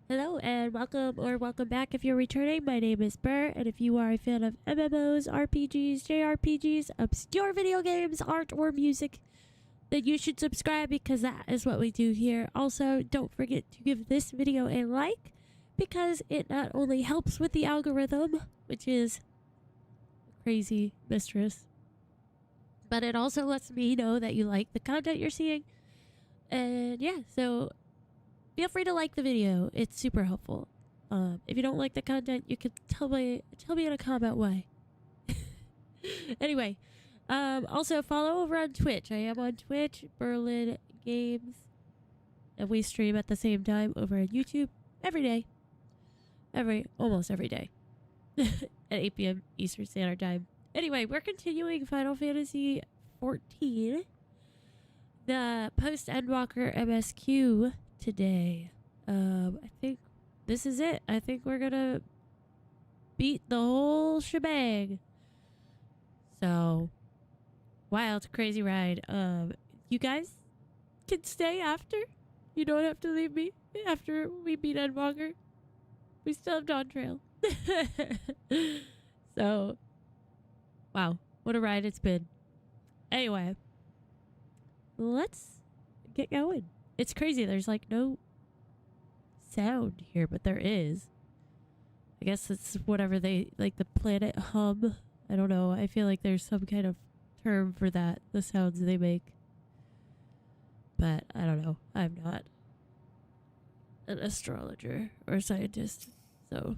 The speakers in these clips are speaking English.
Hello and welcome back if you're returning. My name is Burr, and if you are a fan of MMOs, RPGs, JRPGs, obscure video games, art, or music, then you should subscribe because that is what we do here. Also, don't forget to give this video a like because it not only helps with the algorithm, which is crazy mistress, but it also lets me know that you like the content you're seeing. And yeah, so feel free to like the video. It's super helpful. If you don't like the content, you can tell me in a comment why. Anyway, also follow over on Twitch. I am on Twitch, berrrlynn Games, and we stream at the same time over on YouTube every day. Almost every day. At 8 p.m. Eastern Standard Time. Anyway, we're continuing Final Fantasy XIV, the Post-Endwalker MSQ today. I think this is it. I think we're gonna beat the whole shebang. So, wild, crazy ride. You guys can stay after. You don't have to leave me after we beat Endwalker. We still have Dawntrail. So, wow, what a ride it's been. Anyway, let's get going. It's crazy. There's like no sound here, but there is. I guess it's whatever they like, the planet hum. I don't know. I feel like there's some kind of term for that, the sounds they make. But I don't know. I'm not an astrologer or scientist, so.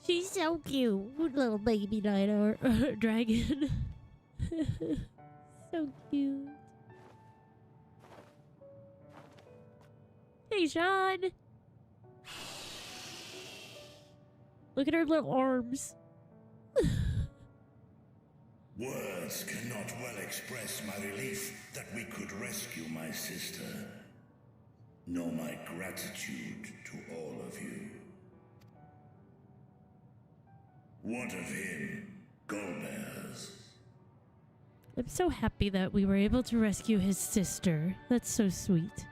She's so cute, little baby dino dragon. So cute. Hey, Sean. Look at her little arms. Words cannot well express my relief that we could rescue my sister, nor my gratitude to all of you. What of him, Golbez? I'm so happy that we were able to rescue his sister. That's so sweet.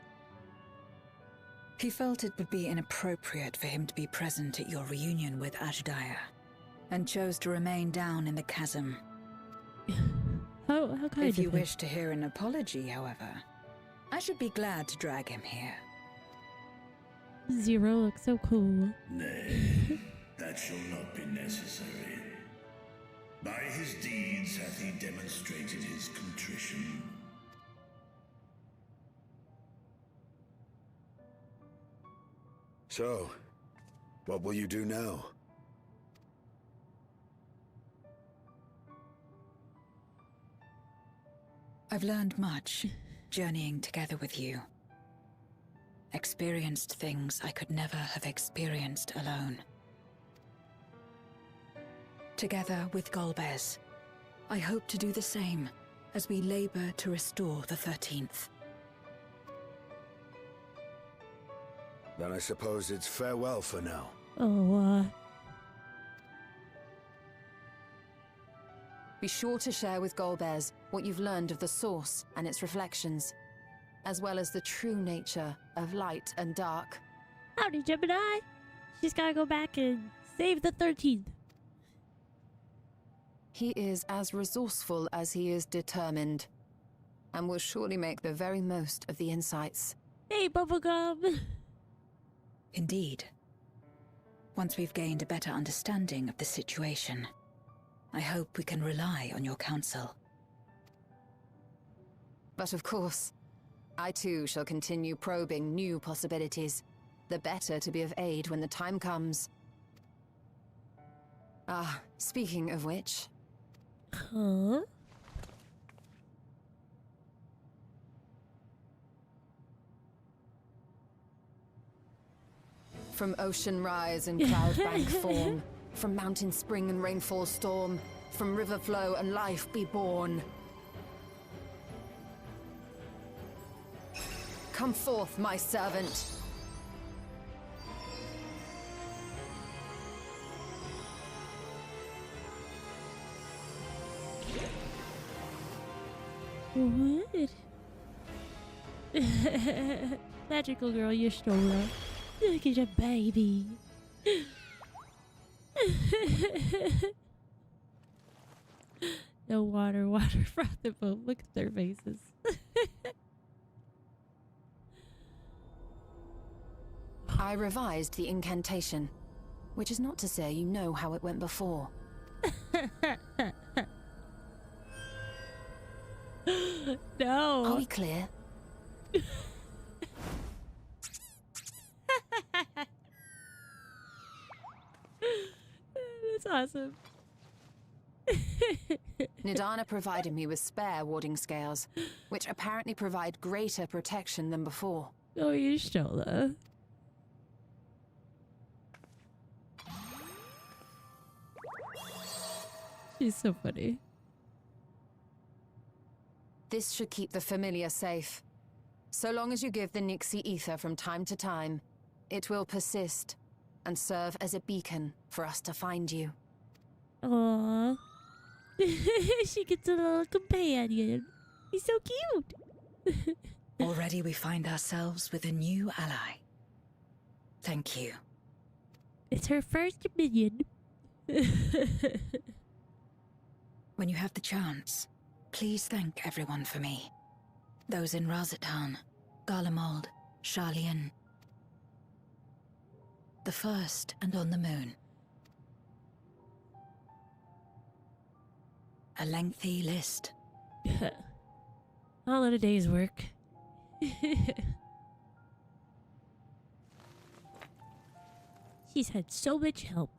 He felt it would be inappropriate for him to be present at your reunion with Ashdaya, and chose to remain down in the chasm. How kind of If you him. wish to hear an apology, however, I should be glad to drag him here. Zero looks so cool. Nay, that shall not be necessary. By his deeds hath he demonstrated his contrition. So, what will you do now? I've learned much, journeying together with you. Experienced things I could never have experienced alone. Together with Golbez, I hope to do the same as we labor to restore the 13th. Then I suppose it's farewell for now. Oh, Be sure to share with Golbez what you've learned of the Source and its reflections, as well as the true nature of light and dark. howdy, Gemini. She's gotta go back and save the 13th. He is as resourceful as he is determined, and will surely make the very most of the insights. Hey, Bubblegum. Indeed. Once we've gained a better understanding of the situation, I hope we can rely on your counsel. But of course, I too shall continue probing new possibilities, the better to be of aid when the time comes. Ah, speaking of which, Huh? from ocean rise and cloud bank form, from mountain spring and rainfall storm, from river flow and life be born. Come forth, my servant. What? Magical girl, you stole her. Look at your baby. No water, water brought the boat. Look at their faces. I revised the incantation, which is not to say you know how it went before. No. Are we clear? That's awesome. Nidana provided me with spare warding scales, which apparently provide greater protection than before. Oh, you stole her. She's so funny. This should keep the familiar safe. So long as you give the Nixie ether from time to time, it will persist and serve as a beacon for us to find you. Aww. She gets a little companion. He's so cute. Already we find ourselves with a new ally. Thank you. It's her first minion. When you have the chance, please thank everyone for me. Those in Razatan, Garlemald, Sharlayan. The first and on the moon. A lengthy list. All in a day's work. She's had so much help.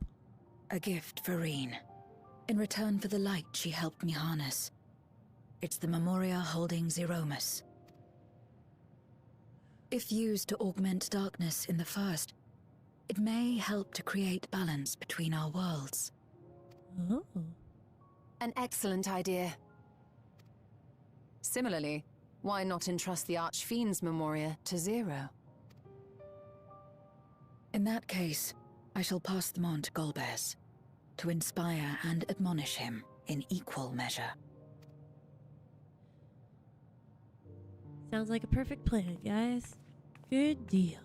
A gift for Reen. In return for the light she helped me harness. It's the Memoria holding Zeromus. If used to augment darkness in the first, it may help to create balance between our worlds. Oh. An excellent idea. Similarly, why not entrust the Archfiend's Memoria to Zero? In that case, I shall pass them on to Golbez, to inspire and admonish him in equal measure. Sounds like a perfect plan, guys. Good deal.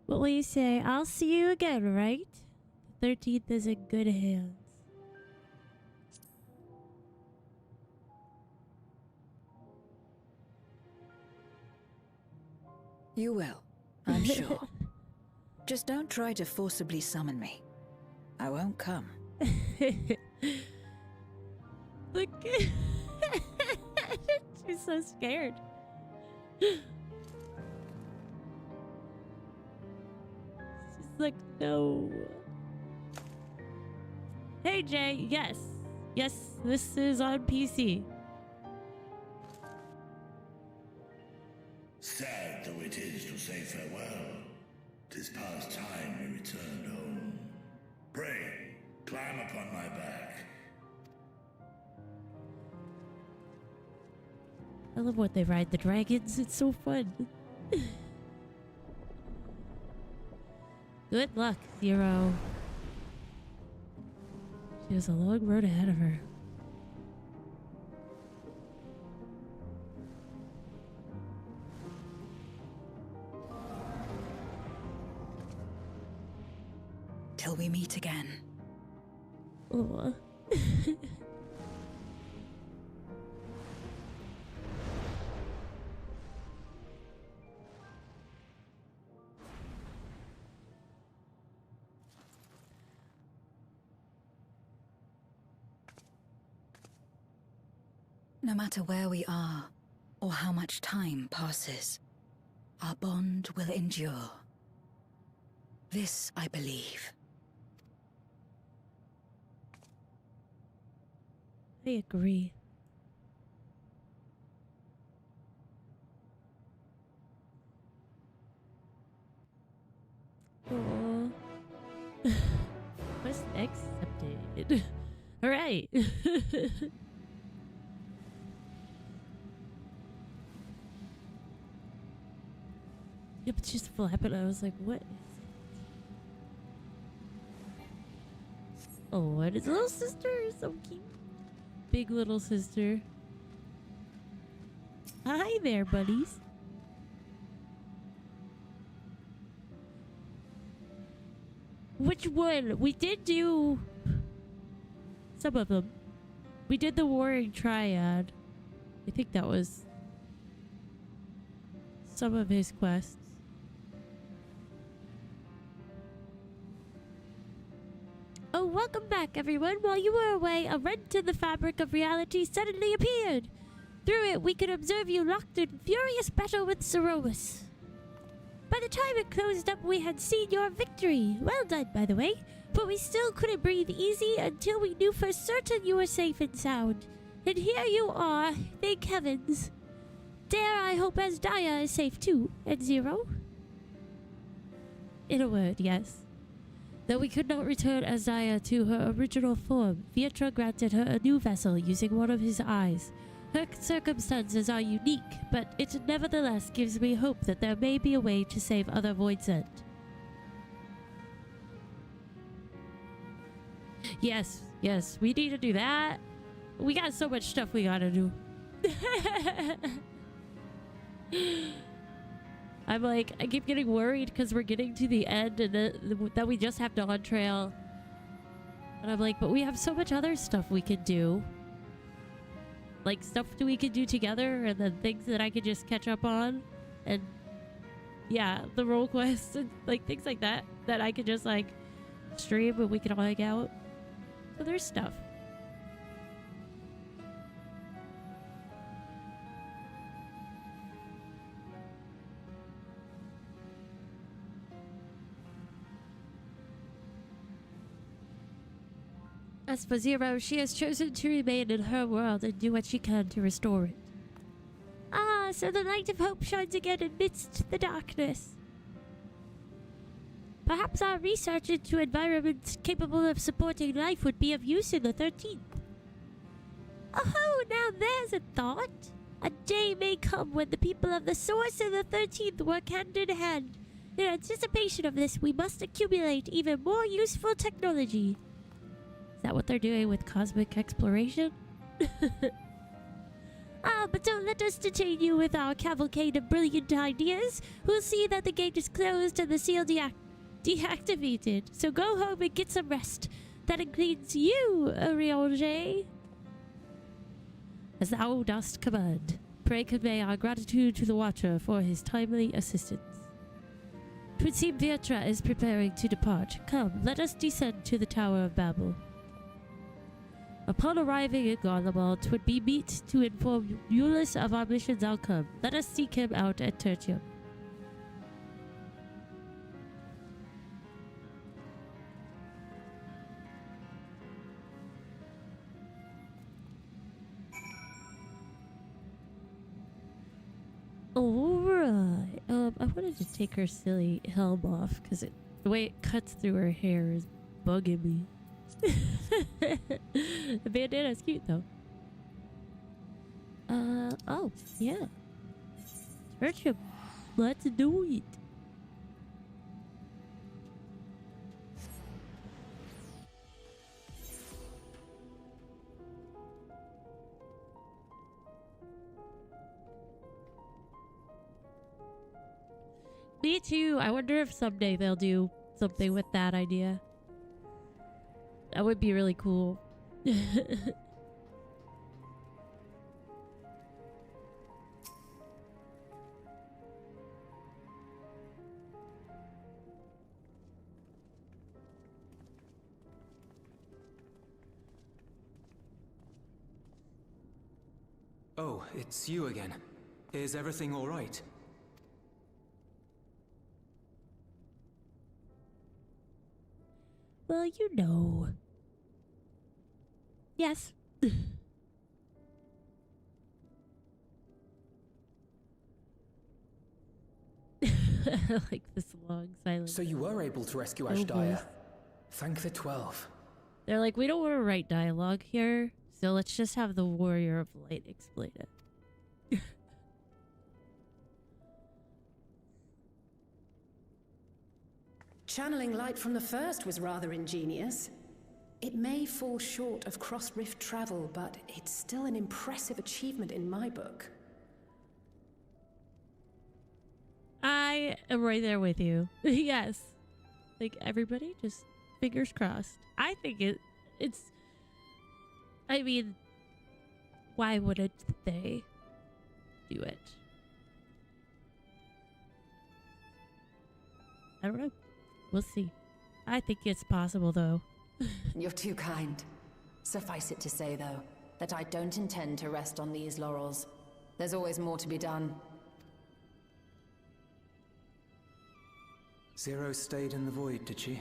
What will you say? I'll see you again, right? The 13th is in good hands. You will, I'm sure. Just don't try to forcibly summon me. I won't come. Look. She's so scared. She's like, no. Hey, Jay. Yes. Yes, this is on PC. Sad though it is to say farewell, 'tis past time we returned home. Pray, climb upon my back. I love when they ride the dragons. It's so fun. Good luck, Zero. She has a long road ahead of her. Till we meet again. Aw. No matter where we are, or how much time passes, our bond will endure. This I believe. I agree. Aww. Request accepted. All right. Yep, it's just flapping. I was like, what is it? Oh, and his little sister is so cute. Big little sister. Hi there, buddies. Which one? We did do some of them. We did the Warring Triad. I think that was some of his quests. Oh, welcome back, everyone. While you were away, a rent in the fabric of reality suddenly appeared. Through it, we could observe you locked in furious battle with Cerberus. By the time it closed up, we had seen your victory. Well done, by the way. But we still couldn't breathe easy until we knew for certain you were safe and sound. And here you are, thank heavens. Dare I hope Asdaya is safe too, and Zero? In a word, yes. Though we could not return Asdaya to her original form, Vietra granted her a new vessel using one of his eyes. Her circumstances are unique, but it nevertheless gives me hope that there may be a way to save other Voidsent. Yes, yes, we need to do that. We got so much stuff we gotta do. I'm like, I keep getting worried because we're getting to the end and that we just have Dawntrail. And I'm like, but we have so much other stuff we could do. Like stuff that we could do together and then things that I could just catch up on. And yeah, the role quests and like things like that that I could just like stream and we can all hang out. So there's stuff. As for Zero, she has chosen to remain in her world and do what she can to restore it. Ah, so the light of hope shines again amidst the darkness. Perhaps our research into environments capable of supporting life would be of use in the 13th. Oh, now there's a thought. A day may come when the people of the Source and the 13th work hand in hand. In anticipation of this, we must accumulate even more useful technology. Is that what they're doing with cosmic exploration? Ah, but don't let us detain you with our cavalcade of brilliant ideas. We'll see that the gate is closed and the seal deactivated. So go home and get some rest. That includes you, Ariange. As thou dost command, pray convey our gratitude to the Watcher for his timely assistance. 'Twould seem Vietra is preparing to depart. Come, let us descend to the Tower of Babel. Upon arriving in Garlemald, 'twould be meet to inform Euless of our mission's outcome. Let us seek him out at Tertium. Alright. I wanted to take her silly helm off because the way it cuts through her hair is bugging me. The bandana's cute though. Oh, yeah. Tertium. Let's do it. Me too. I wonder if someday they'll do something with that idea. That would be really cool. Oh, it's you again. Is everything all right? Well, you know. Yes. Like this long silence. So you were able to rescue Oh, Ashdaya? boy. Thank the 12. They're like, we don't want to write dialogue here, so let's just have the Warrior of Light explain it. Channeling light from the first was rather ingenious. It may fall short of cross-rift travel, but it's still an impressive achievement in my book. I am right there with you. Yes. Like, everybody, just fingers crossed. I think it's... I mean, why wouldn't they do it? I don't know. We'll see. I think it's possible, though. You're too kind. Suffice it to say, though, that I don't intend to rest on these laurels. There's always more to be done. Zero stayed in the void, did she?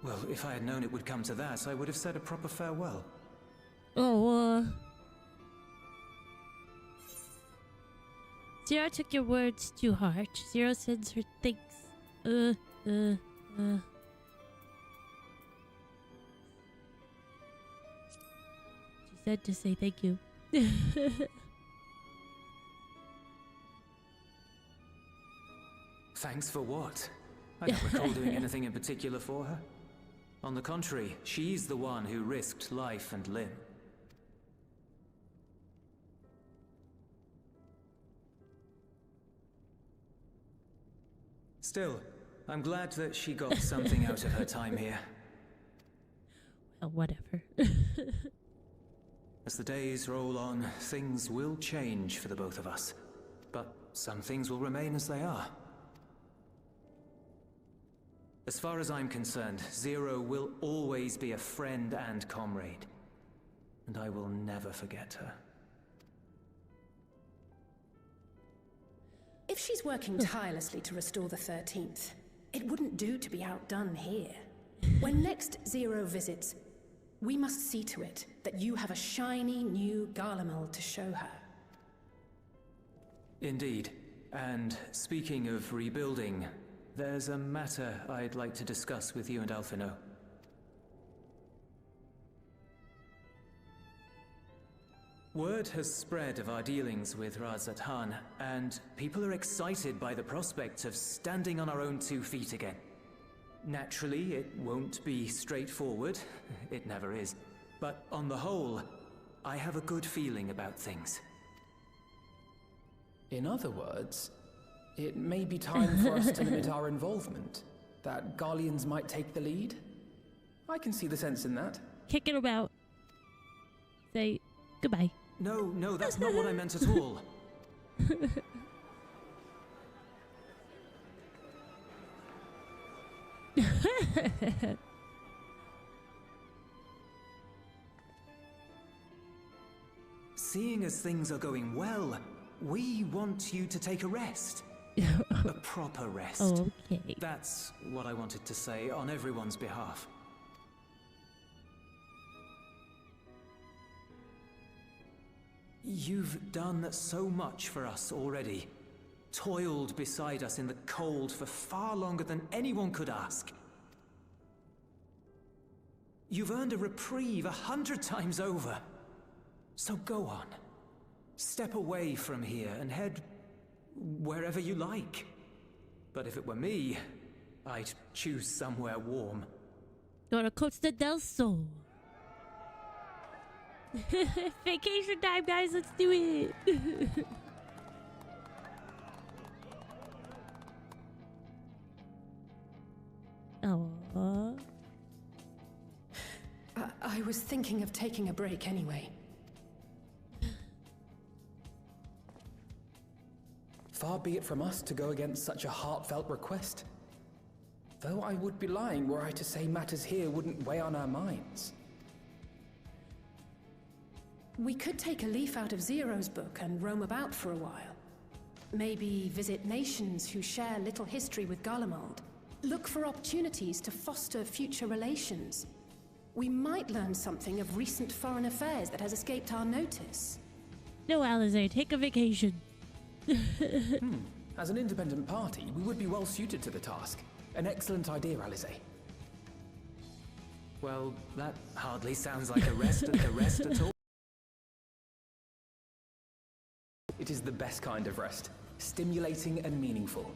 Well, if I had known it would come to that, I would have said a proper farewell. Oh, Zero took your words to heart. Zero sends her thanks. She said to say thank you. Thanks for what? I don't recall doing anything in particular for her. On the contrary, she's the one who risked life and limb. Still, I'm glad that she got something out of her time here. Well, whatever. As the days roll on, things will change for the both of us. But some things will remain as they are. As far as I'm concerned, Zero will always be a friend and comrade. And I will never forget her. If she's working tirelessly to restore the 13th, it wouldn't do to be outdone here. When next Zero visits, we must see to it that you have a shiny new Garlemald to show her. Indeed. And speaking of rebuilding, there's a matter I'd like to discuss with you and Alphino. Word has spread of our dealings with Razat-Han, and people are excited by the prospect of standing on our own 2 feet again. Naturally, it won't be straightforward. It never is. But on the whole, I have a good feeling about things. In other words, it may be time for us to limit our involvement. That Garleans might take the lead. I can see the sense in that. Kick it about. Say goodbye. No, that's not what I meant at all. Seeing as things are going well, we want you to take a rest. A proper rest. Okay. That's what I wanted to say on everyone's behalf. You've done so much for us already. Toiled beside us in the cold for far longer than anyone could ask. You've earned a reprieve 100 times over. So go on. Step away from here and head wherever you like. But if it were me, I'd choose somewhere warm. Go to Costa del Sol. Vacation time, guys. Let's do it. Aww. I was thinking of taking a break anyway. Far be it from us to go against such a heartfelt request. Though I would be lying were I to say matters here wouldn't weigh on our minds. We could take a leaf out of Zero's book and roam about for a while. Maybe visit nations who share little history with Garlemald. Look for opportunities to foster future relations. We might learn something of recent foreign affairs that has escaped our notice. No, Alizé, take a vacation. As an independent party, we would be well suited to the task. An excellent idea, Alizé. Well, that hardly sounds like a rest at all. It is the best kind of rest. Stimulating and meaningful.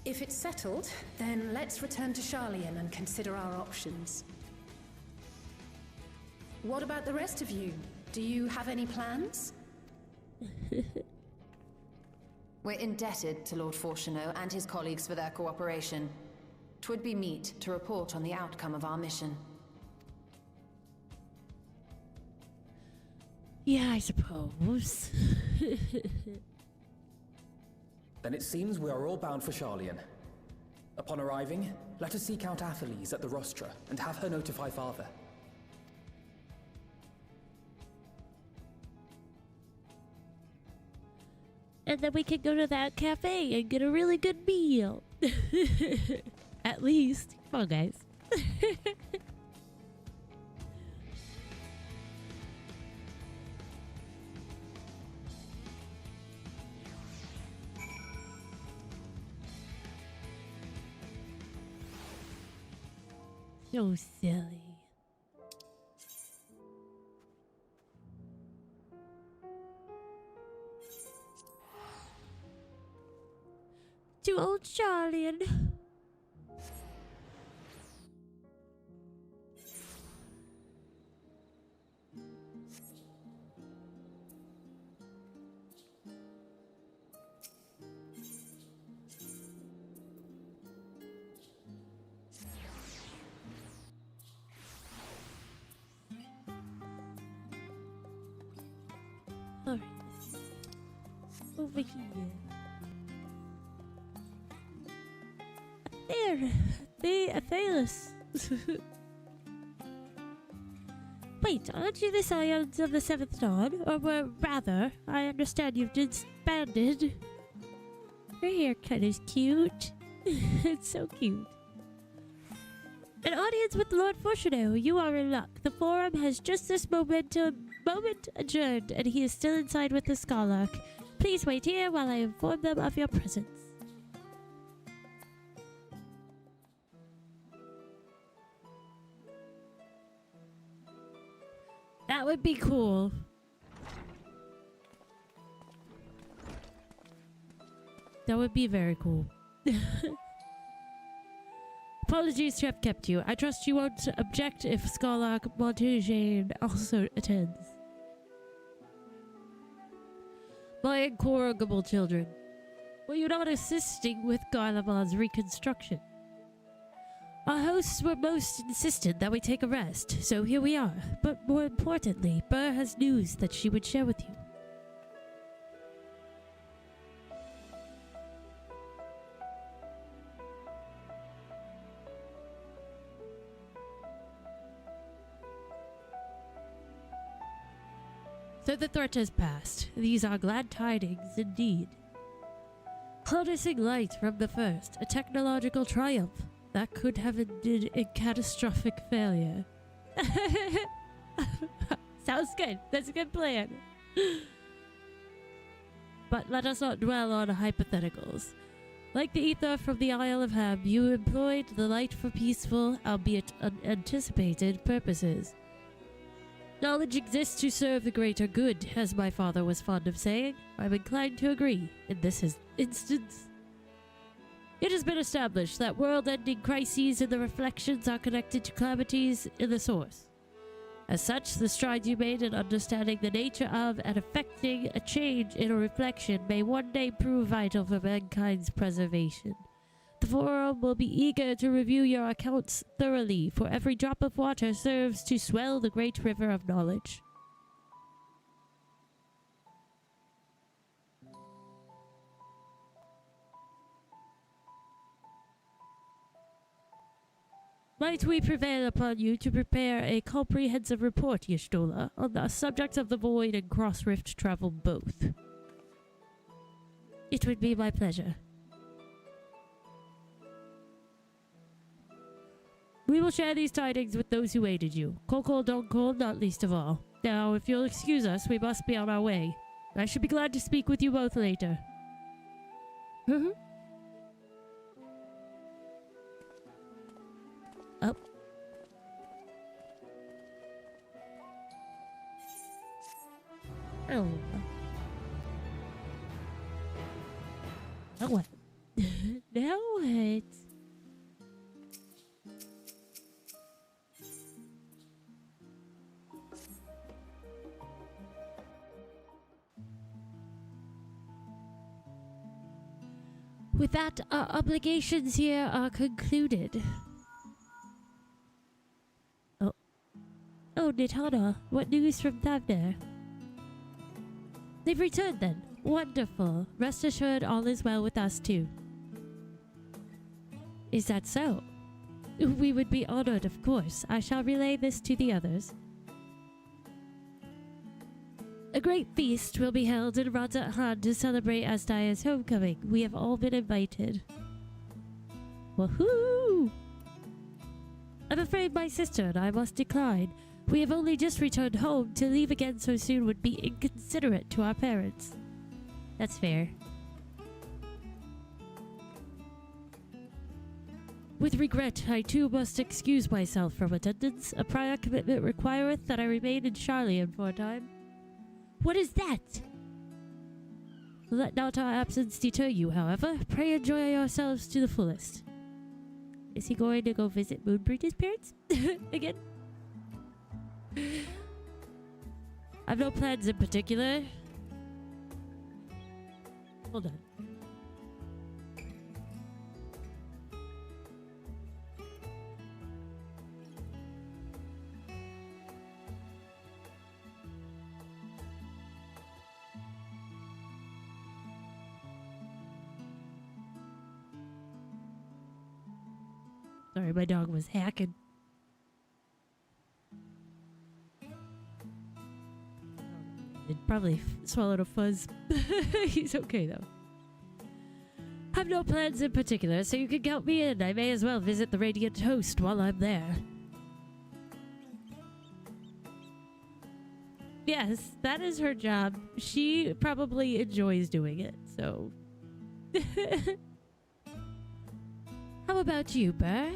If it's settled, then let's return to Sharlayan and consider our options. What about the rest of you? Do you have any plans? We're indebted to Lord Fortuneau and his colleagues for their cooperation. 'Twould be meet to report on the outcome of our mission. Yeah, I suppose. Then it seems we are all bound for Sharlayan. Upon arriving, let us seek out Athelise at the rostra and have her notify Father. And then we can go to that cafe and get a really good meal. At least. Come on, guys. So silly. To old Sharlayan. Alright. Over here. There! The Athalos. Wait, aren't you the scions of the Seventh Dawn? Or rather, I understand you've disbanded. Your haircut is cute. It's so cute. An audience with Lord Fortuneau. You are in luck. The forum has just this moment adjourned, and he is still inside with the Skylark. Please wait here while I inform them of your presence. That would be cool. That would be very cool. Apologies to have kept you. I trust you won't object if Skylark Montaigne also attends. My incorrigible children, were you not assisting with Garlemald's reconstruction? Our hosts were most insistent that we take a rest, so here we are. But more importantly, Burr has news that she would share with you. So the threat has passed. These are glad tidings indeed. Harnessing light from the first, a technological triumph that could have ended in catastrophic failure. Sounds good. That's a good plan. But let us not dwell on hypotheticals. Like the ether from the Isle of Ham, you employed the light for peaceful, albeit unanticipated, purposes. Knowledge exists to serve the greater good, as my father was fond of saying. I'm inclined to agree in this instance. It has been established that world-ending crises in the reflections are connected to calamities in the source. As such, the strides you made in understanding the nature of and affecting a change in a reflection may one day prove vital for mankind's preservation. The forum will be eager to review your accounts thoroughly, for every drop of water serves to swell the great river of knowledge. Might we prevail upon you to prepare a comprehensive report, Y'shtola, on the subjects of the void and cross-rift travel both? It would be my pleasure. We will share these tidings with those who aided you. Kokol Donkol not least of all. Now, if you'll excuse us, we must be on our way. I should be glad to speak with you both later. Oh. Well. Now what? Now what? With that, our obligations here are concluded. Oh, Nitana, what news from Thavner? They've returned then. Wonderful. Rest assured all is well with us too. Is that so? We would be honored, of course. I shall relay this to the others. A great feast will be held in Rajat Han to celebrate Asdaya's homecoming. We have all been invited. Woohoo! I'm afraid my sister and I must decline. We have only just returned home. To leave again so soon would be inconsiderate to our parents. That's fair. With regret, I too must excuse myself from attendance. A prior commitment requireth that I remain in Charlian for a time. What is that? Let not our absence deter you, however. Pray enjoy yourselves to the fullest. Is he going to go visit Moonbreeder's parents? Again? I've no plans in particular. Hold on. Sorry, my dog was hacking. It probably swallowed a fuzz. He's okay though. Have no plans in particular, so you can count me in. I may as well visit the Radiant Host while I'm there. Yes, that is her job. She probably enjoys doing it, so... How about you, Burr?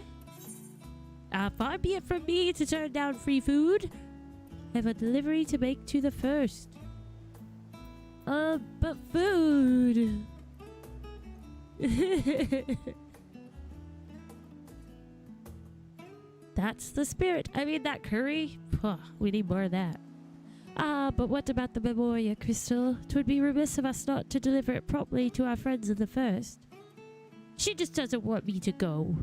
Far be it from me to turn down free food. I have a delivery to make to the first. But food. That's the spirit. I mean, that curry. We need more of that. But what about the Memoria Crystal? 'Twould be remiss of us not to deliver it promptly to our friends in the first. She just doesn't want me to go.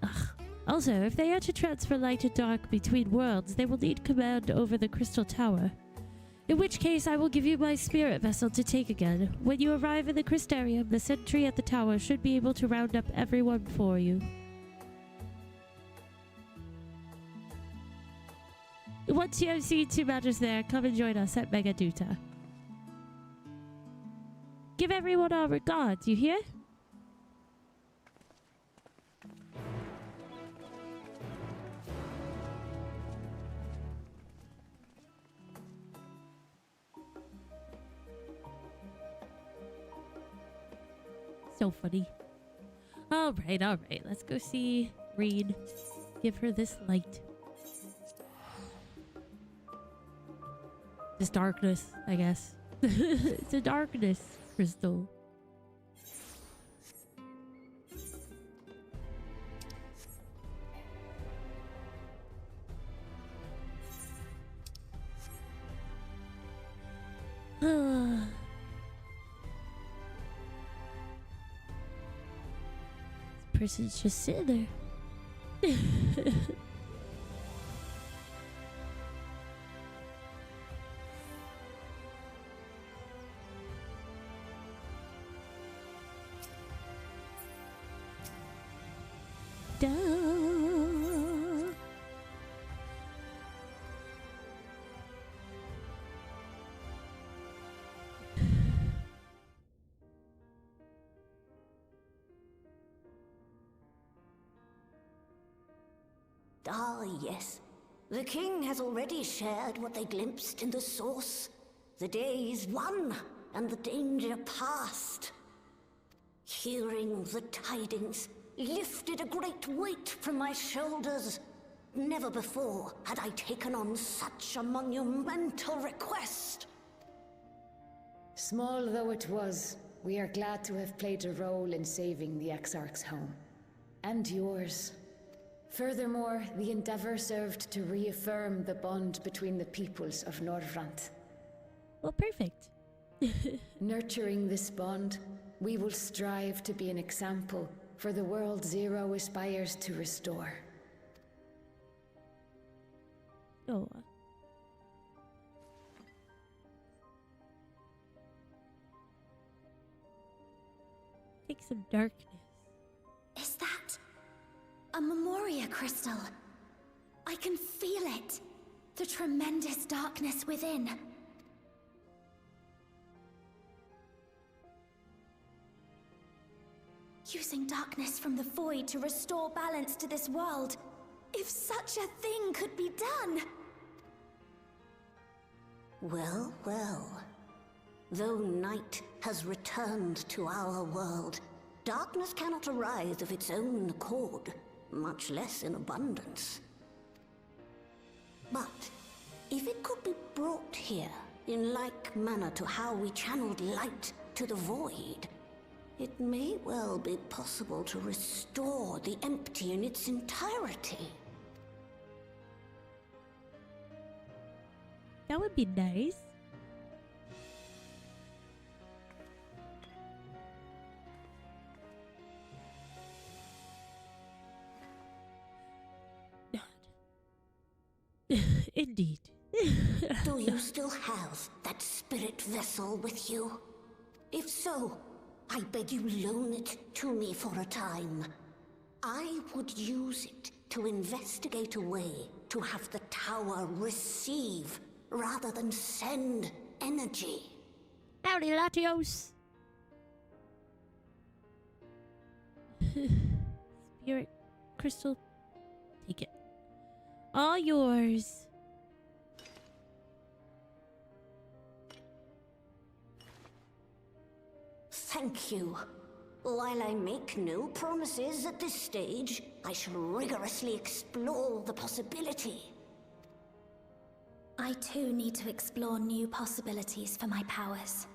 Ugh. Also, if they are to transfer light and dark between worlds, they will need command over the Crystal Tower. In which case, I will give you my spirit vessel to take again. When you arrive in the Crystarium, the sentry at the tower should be able to round up everyone for you. Once you have seen two matters there, come and join us at Megaduta. Give everyone our regards, you hear? So funny. Alright, let's go see Reed. Give her this light. This darkness, I guess. It's a darkness crystal. This person's just sitting there. Ah, yes. The king has already shared what they glimpsed in the source. The day is won, and the danger past. Hearing the tidings lifted a great weight from my shoulders. Never before had I taken on such a monumental request. Small though it was, we are glad to have played a role in saving the Exarch's home. And yours. Furthermore, the endeavor served to reaffirm the bond between the peoples of Norvrant. Well, perfect. Nurturing this bond, we will strive to be an example for the world Zero aspires to restore. Oh. Take some darkness. Is that a Memoria crystal? I can feel it. The tremendous darkness within. Using darkness from the void to restore balance to this world. If such a thing could be done! Well, well. Though night has returned to our world, darkness cannot arise of its own accord, much less in abundance. But if it could be brought here, in like manner to how we channeled light to the void, it may well be possible to restore the empty in its entirety. That would be nice. Not. Indeed. Do you still have that spirit vessel with you? If so, I beg you loan it to me for a time. I would use it to investigate a way to have the tower receive rather than send energy. Howdy, Latios. Spirit crystal, take it. All yours. Thank you. While I make no promises at this stage, I shall rigorously explore the possibility. I too need to explore new possibilities for my powers.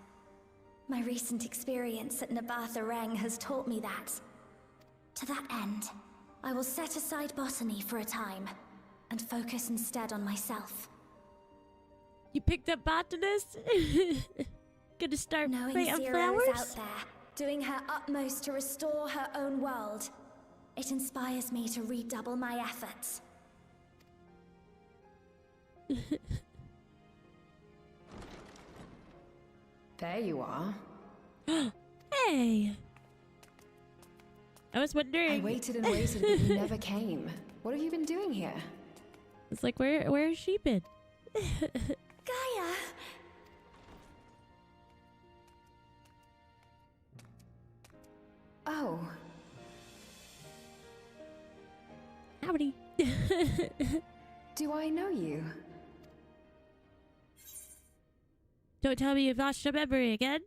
My recent experience at Nabatha Reng has taught me that. To that end, I will set aside botany for a time, and focus instead on myself. You picked up botanist? Gonna start Knowing planting Zero flowers? is out there, doing her utmost to restore her own world. It inspires me to redouble my efforts. There you are. Hey! I was wondering. I waited and waited, but you never came. What have you been doing here? It's like, where has she been? Gaia! Oh. Howdy. Do I know you? Don't tell me you've lost your memory again.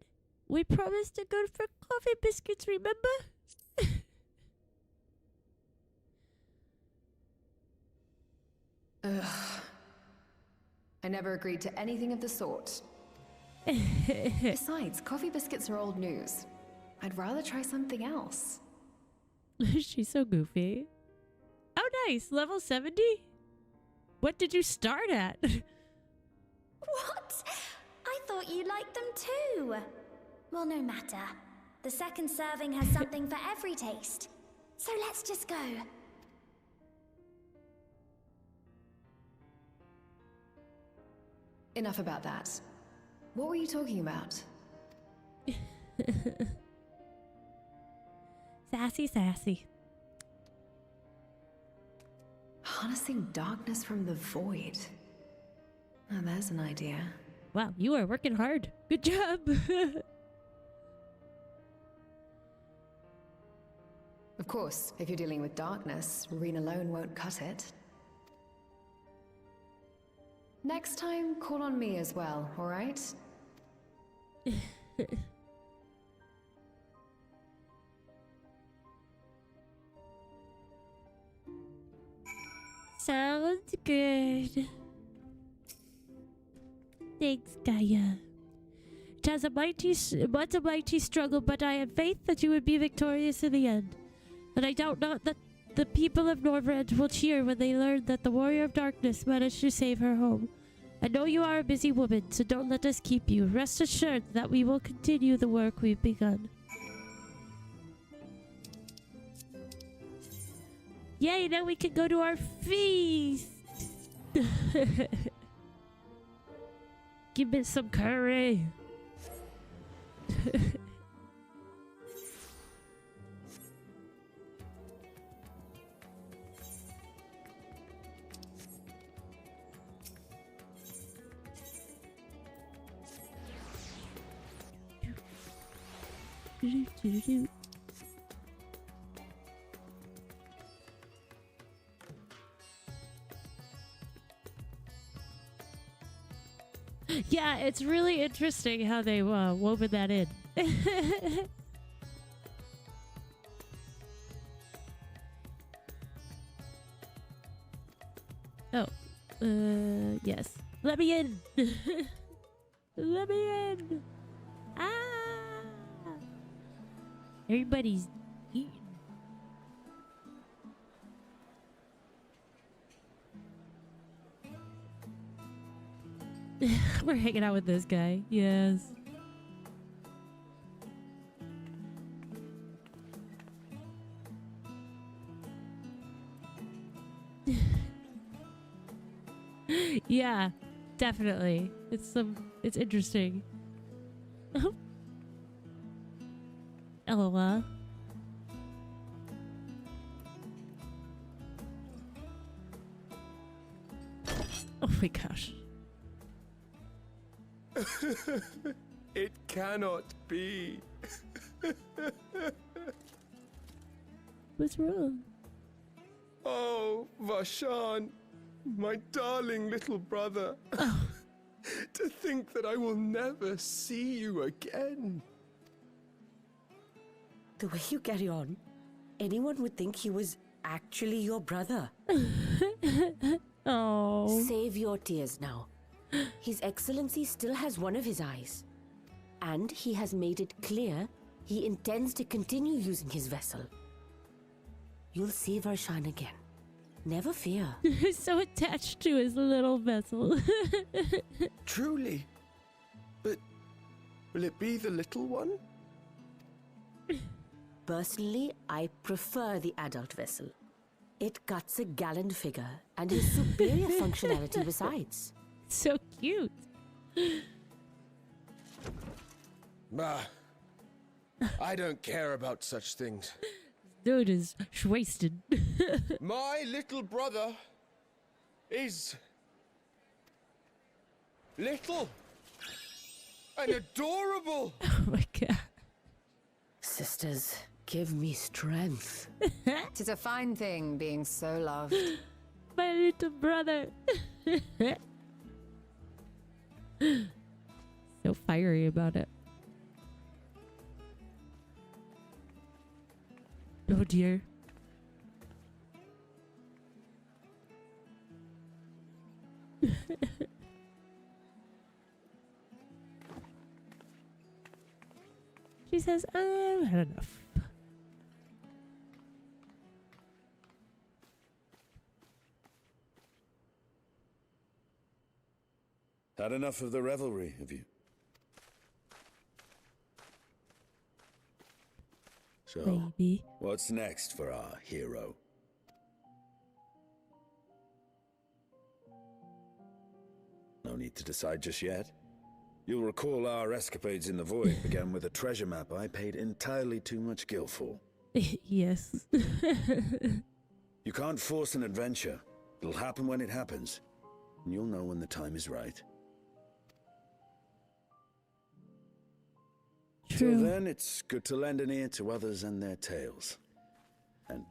We promised to go for coffee biscuits, remember? Ugh. I never agreed to anything of the sort. Besides, coffee biscuits are old news. I'd rather try something else. She's so goofy. Oh, nice. Level 70? What did you start at? What? I thought you liked them too. Well, no matter. The second serving has something for every taste. So let's just go. Enough about that. What were you talking about? Sassy, sassy. Harnessing darkness from the void. Oh, there's an idea. Wow, you are working hard. Good job. Of course, if you're dealing with darkness, Reen alone won't cut it. Next time, call on me as well, alright? Sounds good. Thanks, Gaia. It was a mighty struggle, but I have faith that you would be victorious in the end. And I doubt not that the people of Norvrend will cheer when they learn that the Warrior of Darkness managed to save her home. I know you are a busy woman, so don't let us keep you. Rest assured that we will continue the work we've begun. Yay, now we can go to our feast! Give me some curry! Yeah, it's really interesting how they woven that in. Oh, yes. Let me in. Let me in. Ah, everybody's eating. We're hanging out with this guy. Yes. Yeah, definitely. It's interesting. LOL. Oh my gosh. It cannot be. What's wrong? Oh, Vashan, my darling little brother. Oh. To think that I will never see you again. The way you carry on, anyone would think he was actually your brother. Oh. Save your tears now. His Excellency still has one of his eyes. And he has made it clear he intends to continue using his vessel. You'll see Varshan again. Never fear. He's so attached to his little vessel. Truly. But will it be the little one? Personally, I prefer the adult vessel. It cuts a gallant figure and has superior functionality besides. So cute. Bah. I don't care about such things. Dude is wasted. My little brother is little and adorable. Oh my god. Sisters, give me strength. 'Tis a fine thing being so loved. My little brother. So fiery about it. Oh dear. She says, I've had enough. Had enough of the revelry, have you? So, Maybe. what's next for our hero? No need to decide just yet. You'll recall our escapades in the void began with a treasure map I paid entirely too much gil for. Yes. You can't force an adventure. It'll happen when it happens. And you'll know when the time is right. True. Till then, it's good to lend an ear to others and their tales. And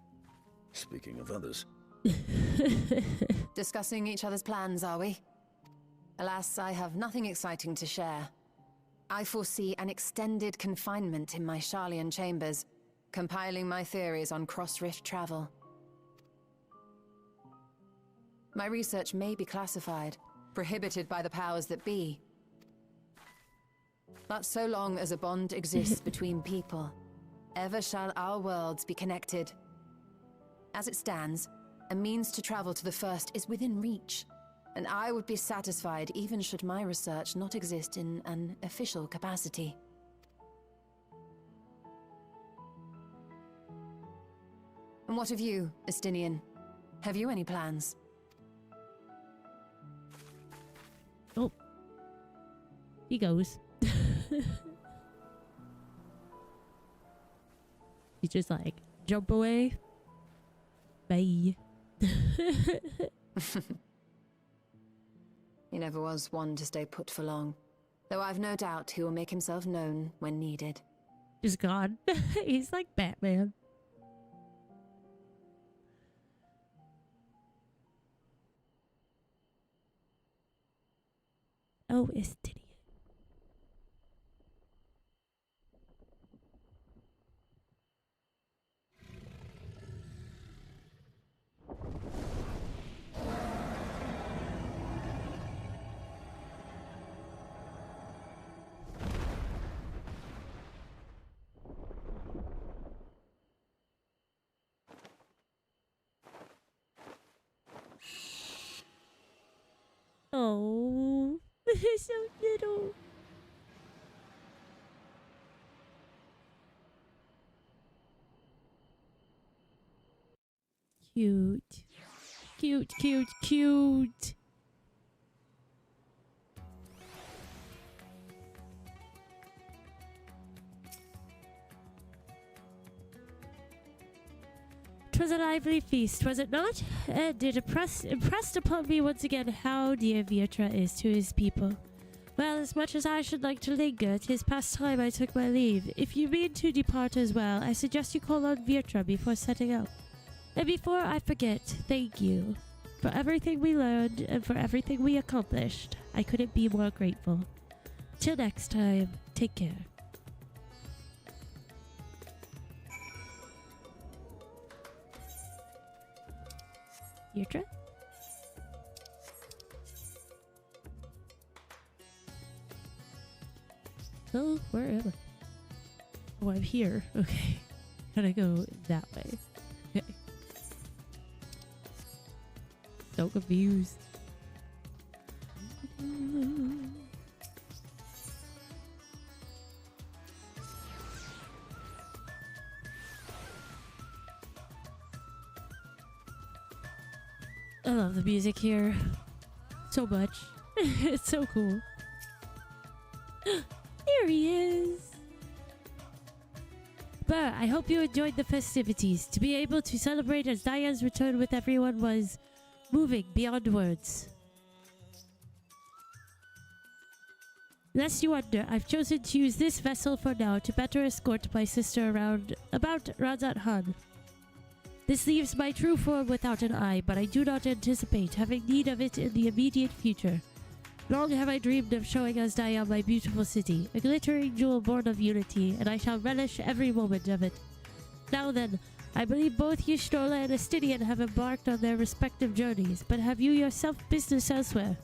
speaking of others... Discussing each other's plans, are we? Alas, I have nothing exciting to share. I foresee an extended confinement in my Sharlayan chambers, compiling my theories on cross-rift travel. My research may be classified, prohibited by the powers that be. But so long as a bond exists between people, ever shall our worlds be connected. As it stands, a means to travel to the first is within reach, and I would be satisfied even should my research not exist in an official capacity. And what of you, Estinian? Have you any plans? Oh. He goes. He's just like, jump away. Bye. He never was one to stay put for long, though I've no doubt he will make himself known when needed. Just gone. He's like Batman. Oh, Estinian. Oh, they're so little. Cute. Cute, cute, cute. "'Twas a lively feast, was it not? And it impressed upon me once again how dear Viertra is to his people. Well, as much as I should like to linger, 'tis past time I took my leave. If you mean to depart as well, I suggest you call on Viertra before setting out. And before I forget, thank you for everything we learned and for everything we accomplished. I couldn't be more grateful. Till next time, take care." Viertra? Oh, where am I? Oh, I'm here. Okay. Gotta go that way. Okay. So confused. I love the music here so much. It's so cool. Here he is. But I hope you enjoyed the festivities. To be able to celebrate as Diane's return with everyone was moving beyond words. Lest you wonder, I've chosen to use this vessel for now to better escort my sister around about Razat Han. This leaves my true form without an eye, but I do not anticipate having need of it in the immediate future. Long have I dreamed of showing Azdaia my beautiful city, a glittering jewel born of unity, and I shall relish every moment of it. Now then, I believe both Y'shtola and Estinian have embarked on their respective journeys, but have you yourself business elsewhere?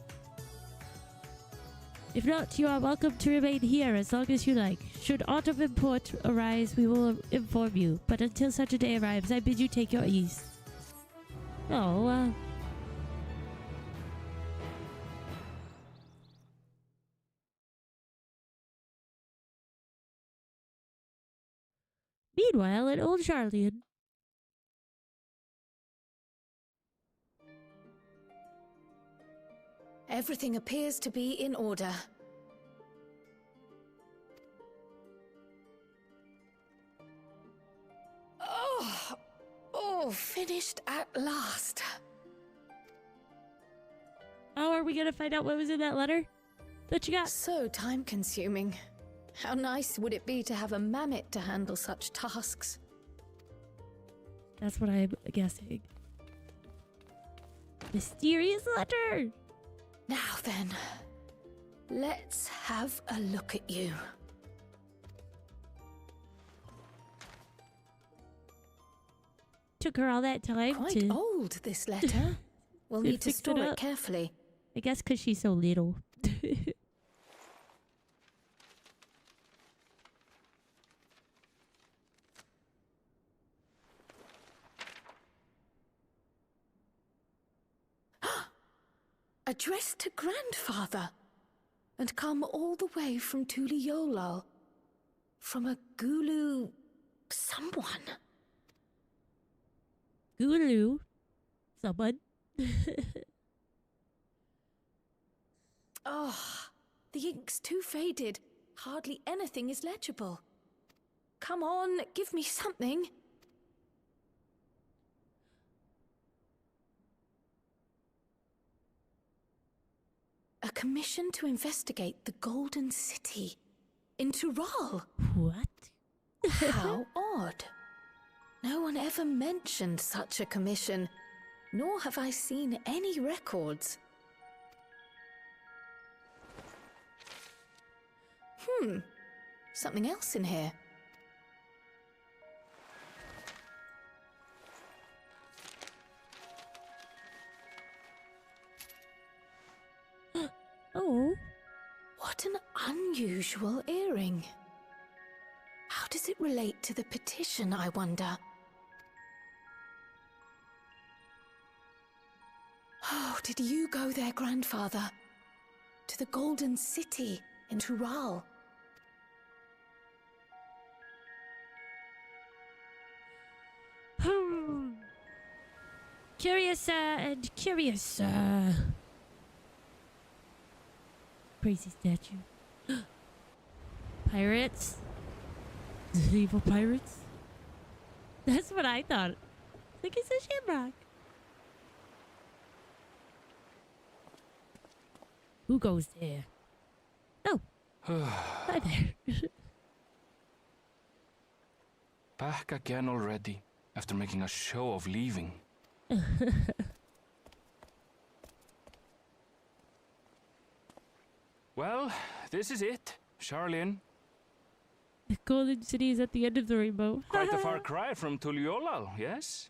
If not, you are welcome to remain here as long as you like. Should aught of import arise, we will inform you, but until such a day arrives, I bid you take your ease. Oh, Meanwhile, at Old Charlian. Everything appears to be in order. Oh, finished at last. Oh, are we gonna find out what was in that letter that you got? So time-consuming. How nice would it be to have a mammoth to handle such tasks? That's what I'm guessing. Mysterious letter! Now then, let's have a look at you. Took her all that time Quite to... old, this letter. We'll They need to fixed store it up. carefully. I guess because she's so little. Addressed to grandfather. And come all the way from Tuliolal. From a Gulu... someone. Gulu. Someone. Oh, the ink's too faded. Hardly anything is legible. Come on, give me something. A commission to investigate the Golden City. In Tural. What? How odd. No one ever mentioned such a commission, nor have I seen any records. Something else in here. Oh. What an unusual earring. How does it relate to the petition, I wonder? Oh, did you go there, grandfather? To the Golden City in Tural? Curious and curious. Crazy statue. Pirates? Evil pirates? That's what I thought. I think it's a shamrock. Who goes there? Oh. Hi there. Back again already, after making a show of leaving. Well, this is it, Charlene. The Golden City is at the end of the rainbow. Quite a far cry from Tuliolal, yes?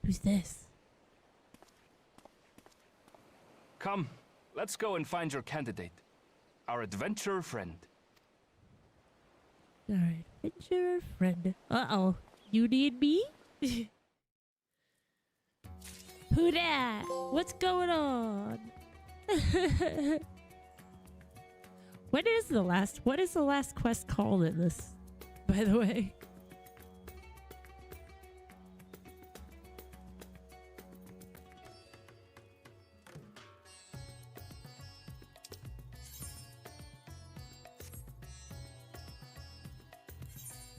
Who's this? Come, let's go and find your candidate. Our adventurer friend. Alright, adventurer friend. Uh-oh. You need me? Who dat? What's going on? What is the last quest called in this, by the way?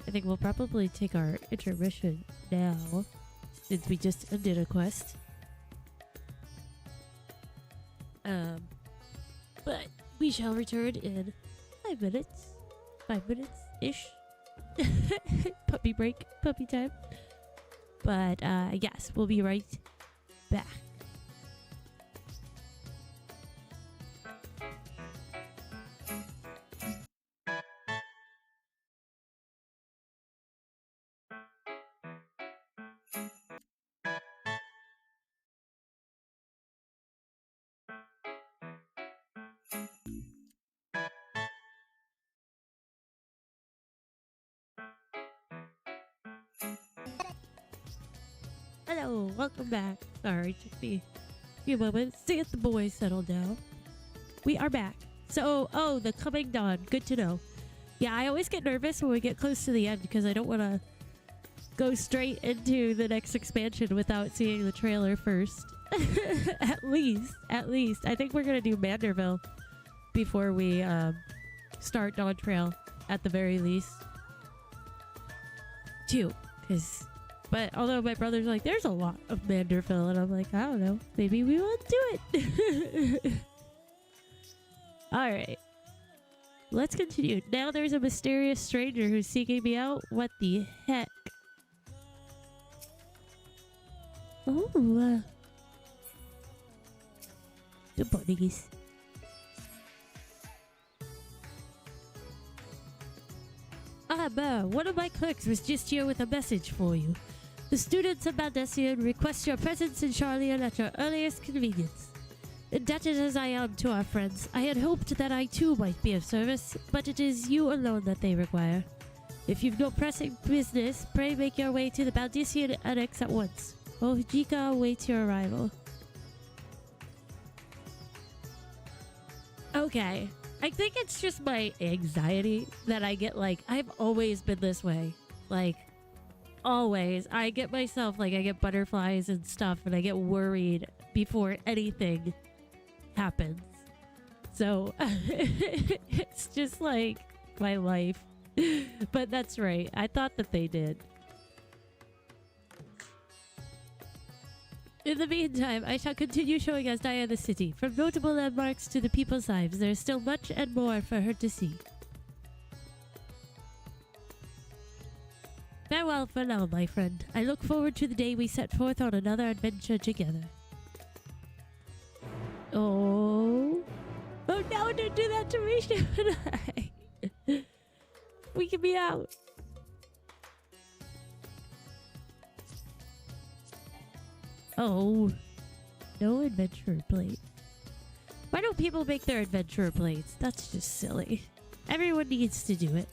I think we'll probably take our intermission now, since we just ended a quest. But we shall return in 5 minutes. 5 minutes-ish. Puppy break. Puppy time. But, yes, we'll be right back. Hello, welcome back. Sorry, took me a few moments to get the boys settled down. We are back. So, oh, the coming dawn. Good to know. Yeah, I always get nervous when we get close to the end because I don't want to go straight into the next expansion without seeing the trailer first. At least. I think we're going to do Manderville before we start Dawntrail at the very least. 2, because... But although my brother's like, there's a lot of Manderville, and I'm like, I don't know. Maybe we won't do it. Alright. Let's continue. Now there's a mysterious stranger who's seeking me out. What the heck? Oh. The bunnies. one of my clerks was just here with a message for you. The students of Maldecian request your presence in Charlian at your earliest convenience. Indebted as I am to our friends, I had hoped that I too might be of service, but it is you alone that they require. If you've no pressing business, pray make your way to the Maldecian Annex at once. Ohjika awaits your arrival. Okay. I think it's just my anxiety that I get, like, I've always been this way. Like, always. I get myself, like, I get butterflies and stuff, and I get worried before anything happens. So, it's just, like, my life. But that's right. I thought that they did. In the meantime, I shall continue showing Asdaya the city. From notable landmarks to the people's lives, there is still much and more for her to see. Farewell for now, my friend. I look forward to the day we set forth on another adventure together. Oh. Oh no, don't do that to me, Gemini. Freaking me out. Oh, no adventurer plate. Why don't people make their adventurer plates? That's just silly. Everyone needs to do it.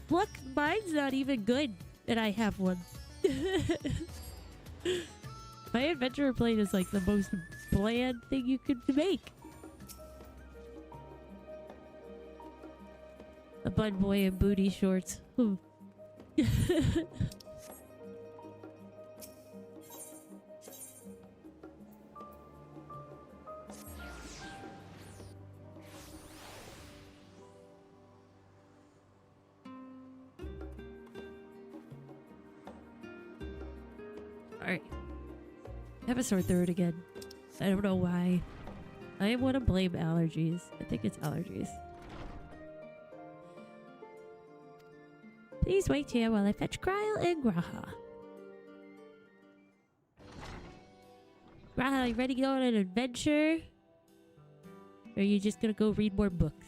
Look, mine's not even good, and I have one. My adventurer plate is like the most bland thing you could make. A bun boy in booty shorts. Alright. I have a sore throat again. I don't know why. I want to blame allergies. I think it's allergies. Please wait here while I fetch Gryle and Graha. Graha, you ready to go on an adventure? Or are you just gonna go read more books?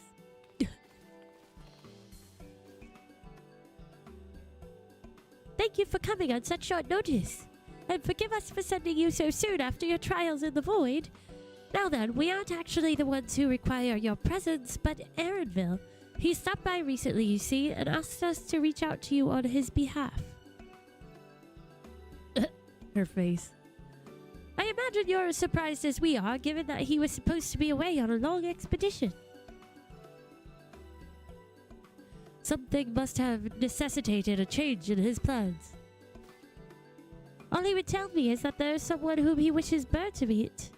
Thank you for coming on such short notice. And forgive us for sending you so soon after your trials in the void. Now then, we aren't actually the ones who require your presence, but Aaronville. He stopped by recently, you see, and asked us to reach out to you on his behalf. Her face. I imagine you're as surprised as we are, given that he was supposed to be away on a long expedition. Something must have necessitated a change in his plans. All he would tell me is that there is someone whom he wishes Burr to meet.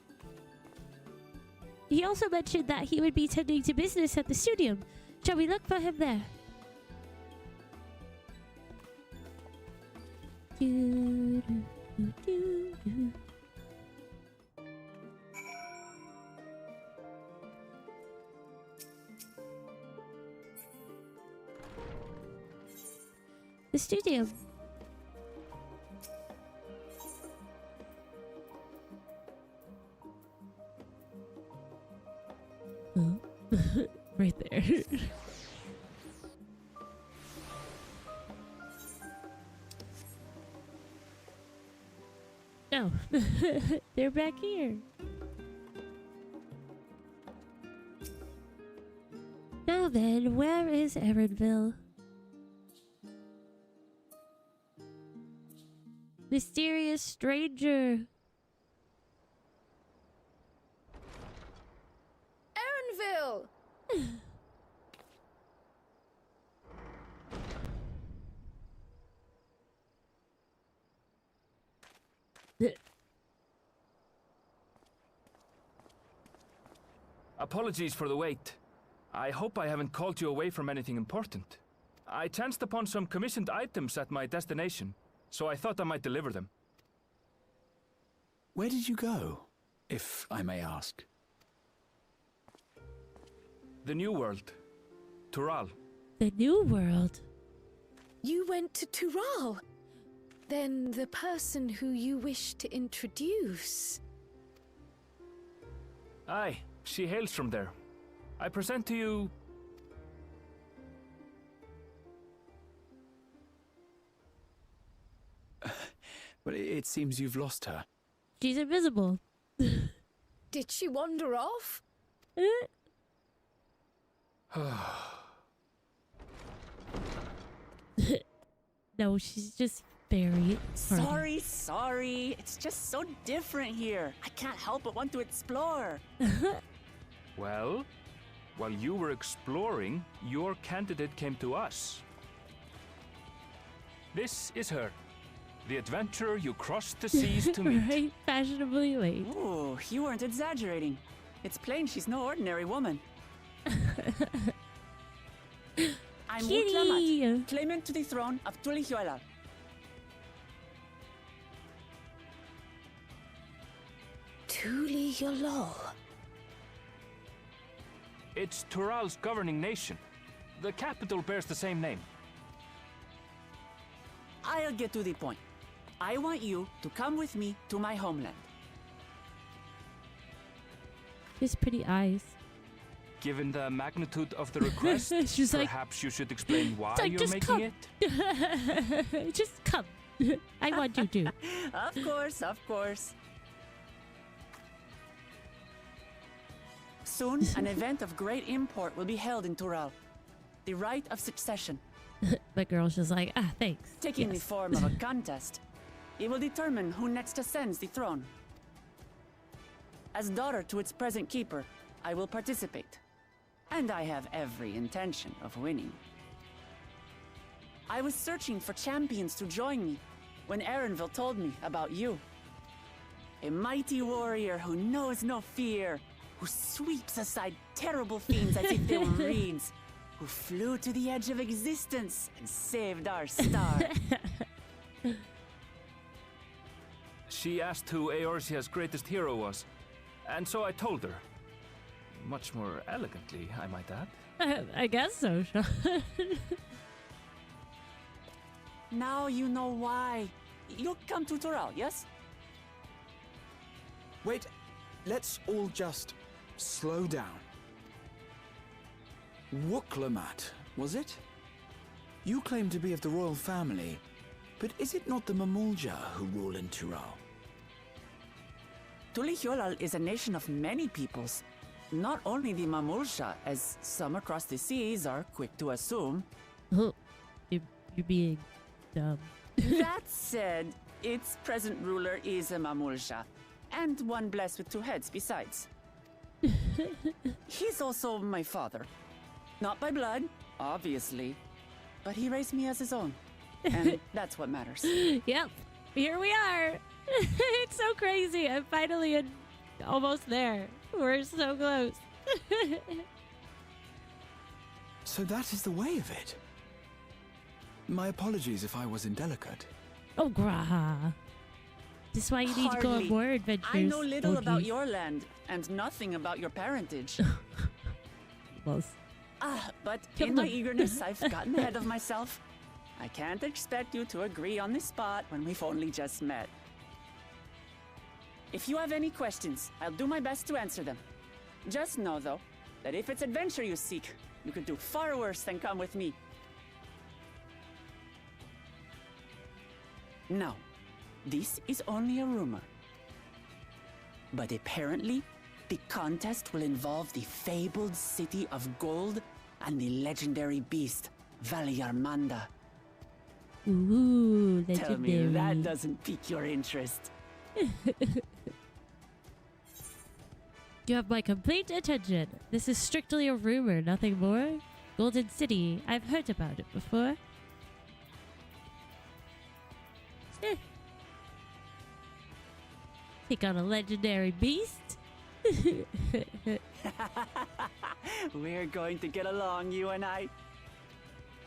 He also mentioned that he would be tending to business at the studio. Shall we look for him there? The studio. Right there. No. They're back here. Now then, where is Aaronville? Mysterious stranger. Aaronville! Apologies for the wait. I hope I haven't called you away from anything important. I chanced upon some commissioned items at my destination, so I thought I might deliver them. Where did you go, if I may ask? The New World. Tural. The New World? You went to Tural? Then the person who you wish to introduce... Aye, she hails from there. I present to you... But it seems you've lost her. She's invisible. Did she wander off? No, she's just very hardy. Sorry. It's just so different here. I can't help but want to explore. Well, while you were exploring, your candidate came to us. This is her. The adventurer you crossed the seas to meet. Right? Fashionably late. Ooh, you weren't exaggerating. It's plain she's no ordinary woman. I'm Wutlamat, claimant to the throne of Tulihuela. Tulihuela. It's Tural's governing nation. The capital bears the same name. I'll get to the point. I want you to come with me to my homeland. His pretty eyes. Given the magnitude of the request, She's perhaps you should explain why like, you're making it. Just come. I want you to. Of course. Soon, an event of great import will be held in Tural. The rite of succession. The girl's just like, thanks. Taking the form of a contest. It will determine who next ascends the throne. As daughter to its present keeper, I will participate. And I have every intention of winning. I was searching for champions to join me when Erenville told me about you. A mighty warrior who knows no fear, who sweeps aside terrible fiends as if they were reeds, who flew to the edge of existence and saved our star. She asked who Eorzea's greatest hero was, and so I told her. Much more elegantly, I might add. I guess so, Sean. Now you know why. You'll come to Tural, yes? Wait, let's all just slow down. Wutlamat, was it? You claim to be of the royal family, but is it not the Mamulja who rule in Tural? Tulihuela is a nation of many peoples. Not only the Mamulja, as some across the seas are quick to assume. You're being dumb. That said, its present ruler is a Mamulja, and one blessed with two heads besides. He's also my father. Not by blood, obviously, but he raised me as his own, and that's what matters. Yep, here we are. It's so crazy. I'm finally almost there. We're so close. So that is the way of it. My apologies if I was indelicate. Oh, Graha. This is why you need to go on more adventures. I know little about your land, and nothing about your parentage. But in my eagerness, I've gotten ahead of myself. I can't expect you to agree on the spot when we've only just met. If you have any questions, I'll do my best to answer them. Just know, though, that if it's adventure you seek, you could do far worse than come with me. Now, this is only a rumor. But apparently, the contest will involve the fabled city of gold and the legendary beast, Valyarmanda. Ooh, legendary. Tell me that doesn't pique your interest. You have my complete attention. This is strictly a rumor, nothing more. Golden City. I've heard about it before. Take on a legendary beast. We're going to get along, you and I.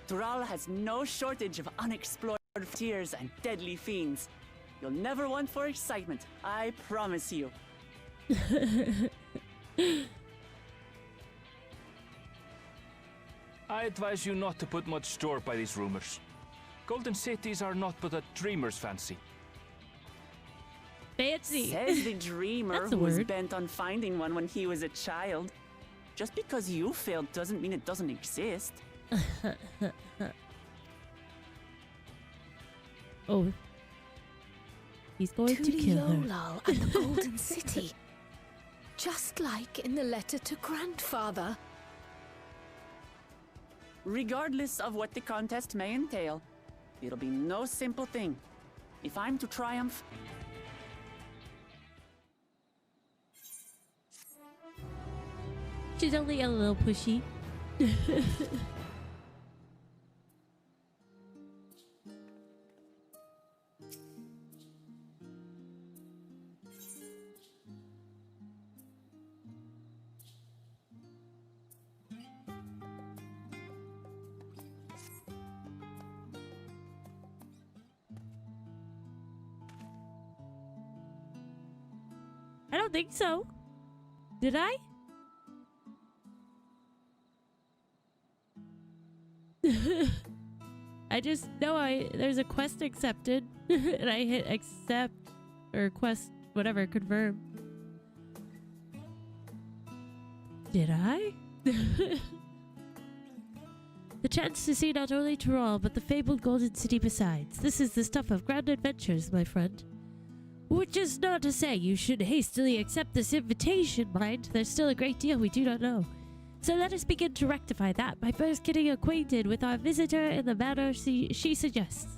Tural has no shortage of unexplored frontiers and deadly fiends. You'll never want for excitement, I promise you. I advise you not to put much store by these rumors. Golden cities are not but a dreamer's fancy. Fancy. Says the dreamer That's a who was word. bent on finding one when he was a child. Just because you failed doesn't mean it doesn't exist. Oh. He's going to kill her. Yolal and the Golden City. Just like in the letter to Grandfather. Regardless of what the contest may entail, it'll be no simple thing. If I'm to triumph... She's only a little pushy. I don't think so. Did I? I just know there's a quest accepted and I hit accept or quest whatever confirm. Did I? The chance to see not only Tyrol but the fabled Golden City besides. This is the stuff of grand adventures, my friend. Which is not to say you should hastily accept this invitation, mind. There's still a great deal we do not know. So let us begin to rectify that by first getting acquainted with our visitor in the manner she suggests.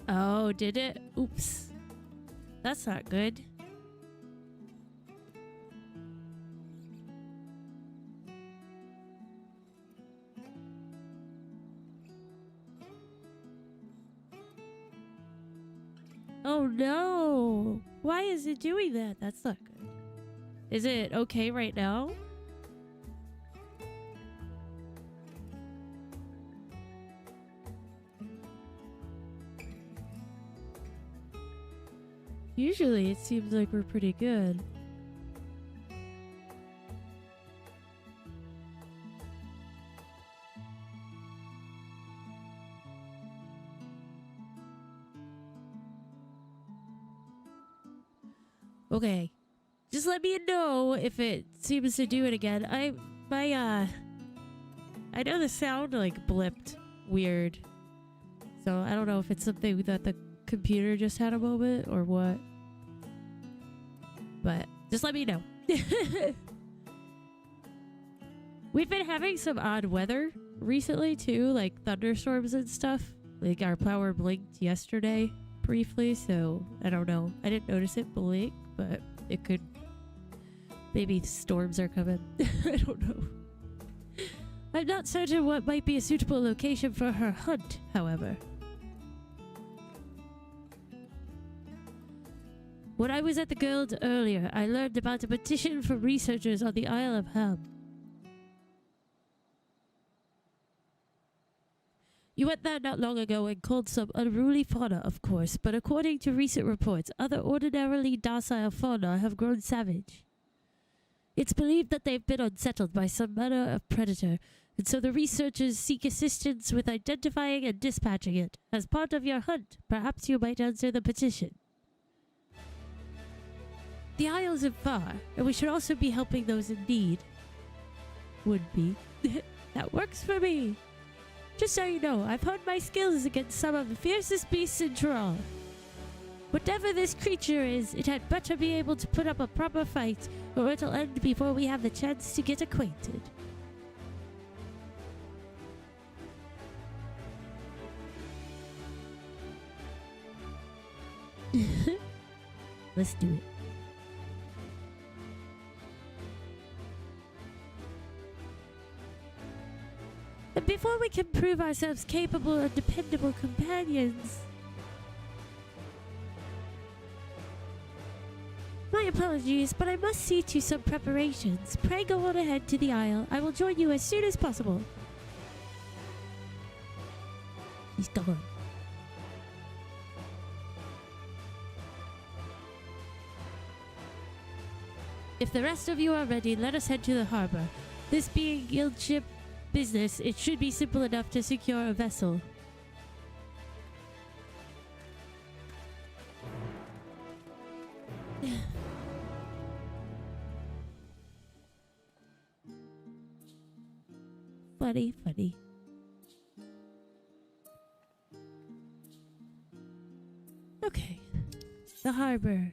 Oh, did it? Oops. That's not good. Oh no! Why is it doing that? That's not good. Is it okay right now? Usually it seems like we're pretty good. Okay. Just let me know if it seems to do it again. I know the sound like blipped weird. So I don't know if it's something that the computer just had a moment or what. But just let me know. We've been having some odd weather recently too, like thunderstorms and stuff. Like our power blinked yesterday briefly, so I don't know. I didn't notice it blink, but it could. Maybe storms are coming. I don't know. I'm not certain what might be a suitable location for her hunt, however. When I was at the Guild earlier, I learned about a petition from researchers on the Isle of Ham. You went there not long ago and called some unruly fauna, of course, but according to recent reports, other ordinarily docile fauna have grown savage. It's believed that they've been unsettled by some manner of predator, and so the researchers seek assistance with identifying and dispatching it. As part of your hunt, perhaps you might answer the petition. The Isle isn't far, and we should also be helping those in need. Would be. That works for me. Just so you know, I've honed my skills against some of the fiercest beasts in Tyrol. Whatever this creature is, it had better be able to put up a proper fight, or it'll end before we have the chance to get acquainted. Let's do it. And before we can prove ourselves capable and dependable companions... My apologies, but I must see to some preparations. Pray go on ahead to the Isle. I will join you as soon as possible. He's gone. If the rest of you are ready, let us head to the harbor. This being guild ship business, it should be simple enough to secure a vessel. Funny, funny. the harbor.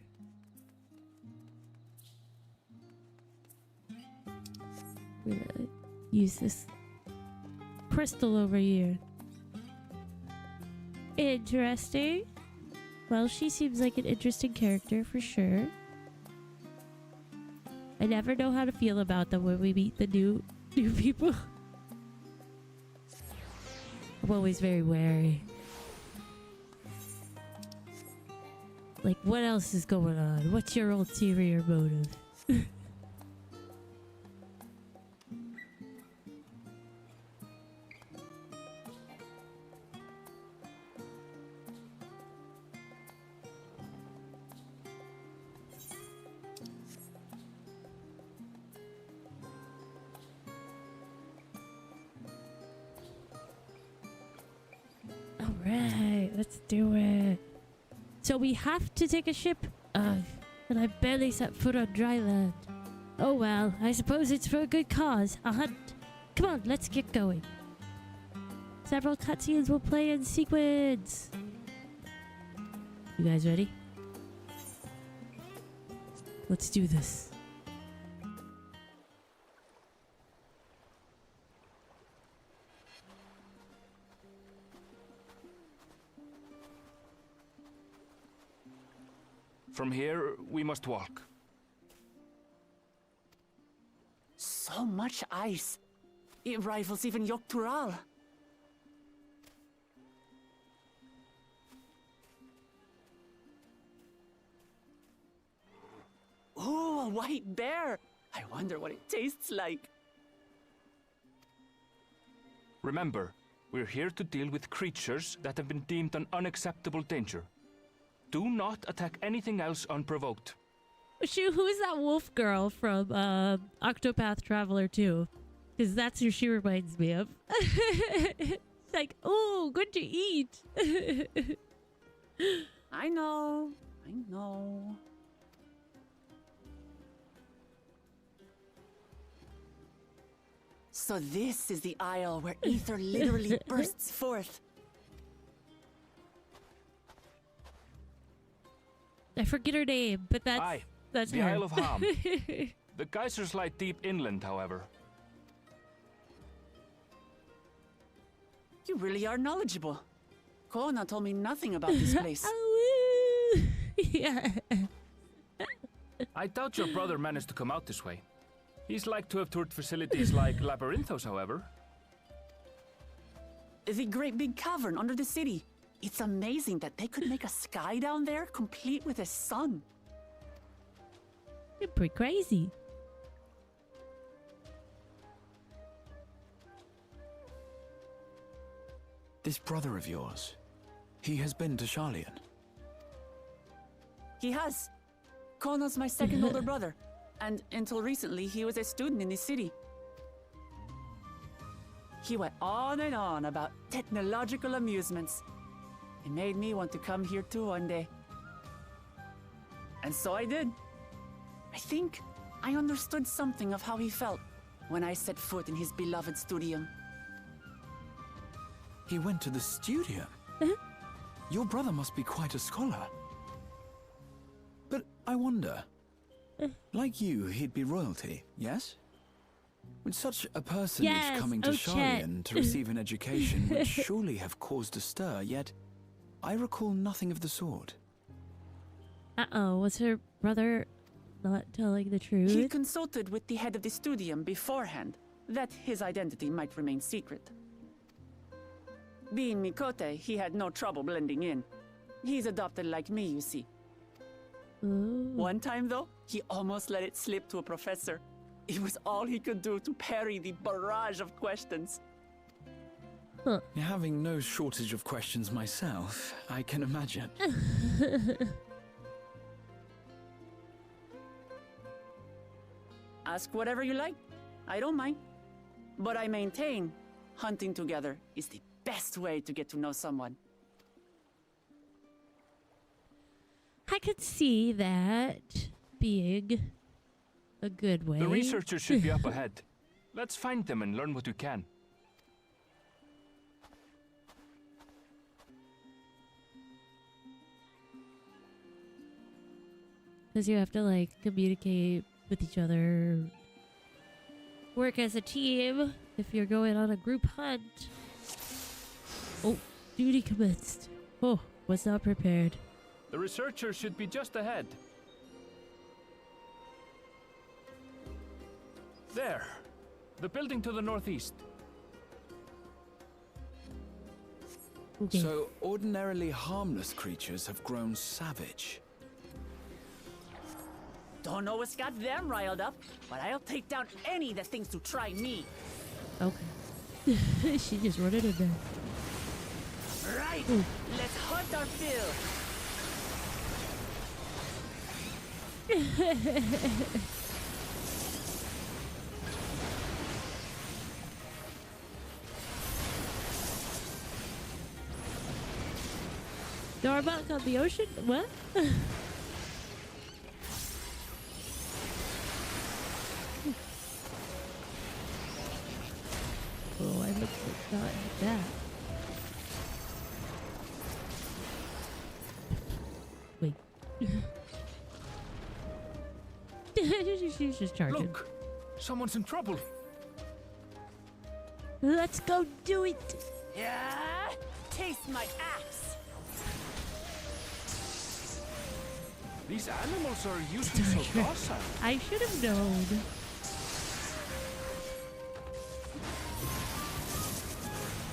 I'm gonna use this crystal over here. Interesting. Well, she seems like an interesting character for sure. I never know how to feel about them when we meet the new people. I'm always very wary. Like, what else is going on? What's your ulterior motive? Alright, let's do it. So we have to take a ship? Ugh, and I barely set foot on dry land. Oh well, I suppose it's for a good cause. A hunt. Come on, let's get going. Several cutscenes will play in sequence. You guys ready? Let's do this. From here, we must walk. So much ice. It rivals even Yogg-Tural. Oh, a white bear! I wonder what it tastes like. Remember, we're here to deal with creatures that have been deemed an unacceptable danger. Do not attack anything else unprovoked. Shoot, who is that wolf girl from Octopath Traveler 2? Because that's who she reminds me of. Like, oh, good to eat. I know. I know. So this is the isle where ether literally bursts forth. I forget her name, but that's the her. Isle of Ham. The geysers lie deep inland, however. You really are knowledgeable. Kona told me nothing about this place. Yeah. I doubt your brother managed to come out this way. He's like to have toured facilities like Labyrinthos, however. The great big cavern under the city. It's amazing that they could make a sky down there complete with a sun. You're pretty crazy. This brother of yours, he has been to Sharlayan. He has. Kono's my second older brother, and until recently he was a student in this city. He went on and on about technological amusements. It made me want to come here too one day. And so I did. I think I understood something of how he felt when I set foot in his beloved studium. He went to the studium? Your brother must be quite a scholar. But I wonder, like you, he'd be royalty, yes? When such a person is coming to Sharlayan to receive an education would surely have caused a stir, yet I recall nothing of the sort. Uh-oh, was her brother not telling the truth? He consulted with the head of the studium beforehand, that his identity might remain secret. Being Mikote, he had no trouble blending in. He's adopted like me, you see. Ooh. One time, though, he almost let it slip to a professor. It was all he could do to parry the barrage of questions. Huh. Having no shortage of questions myself, I can imagine. Ask whatever you like. I don't mind. But I maintain hunting together is the best way to get to know someone. I could see that being a good way. The researchers should be up ahead. Let's find them and learn what we can. Because you have to, like, communicate with each other, work as a team if you're going on a group hunt. Oh, duty commenced. Oh, was not prepared. The researcher should be just ahead. There. The building to the northeast. Okay. So, ordinarily harmless creatures have grown savage. Don't know what's got them riled up, but I'll take down any that thinks to try me. Okay. She just run it in there. Right, Ooh. let's hunt our fill. Darmok on the ocean? What? Oh, I looked like not at that. Wait. She's just charging. Look! Someone's in trouble. Let's go do it! Yeah, taste my axe. These animals are usually so docile. I should have known.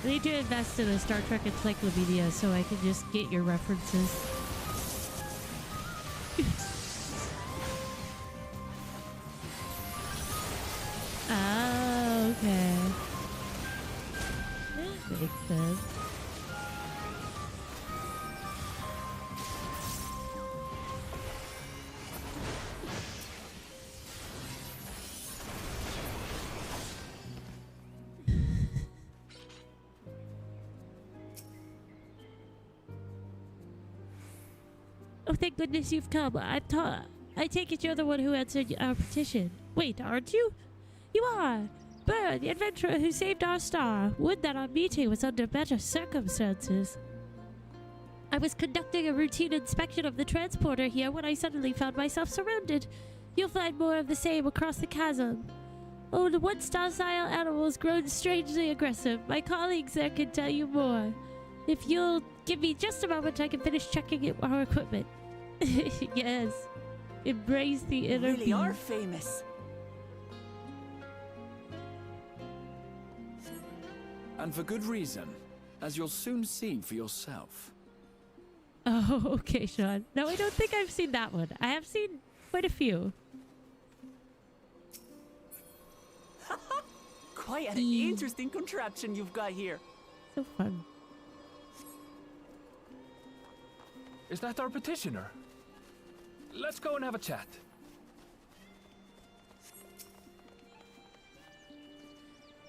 I need to invest in a Star Trek encyclopedia so I can just get your references. Ah, okay. That makes sense. Oh, thank goodness you've come. I take it you're the one who answered our petition. Wait, aren't you? You are! Burr, the adventurer who saved our star. Would that our meeting was under better circumstances. I was conducting a routine inspection of the transporter here when I suddenly found myself surrounded. You'll find more of the same across the chasm. Oh, the once docile animals grown strangely aggressive. My colleagues there can tell you more. If you'll give me just a moment, I can finish checking our equipment. Yes. Embrace the inner You really are famous. And for good reason, as you'll soon see for yourself. Oh, okay, Sean. No, I don't think I've seen that one. I have seen quite a few. Quite an interesting contraption you've got here. So fun. Is that our petitioner? Let's go and have a chat.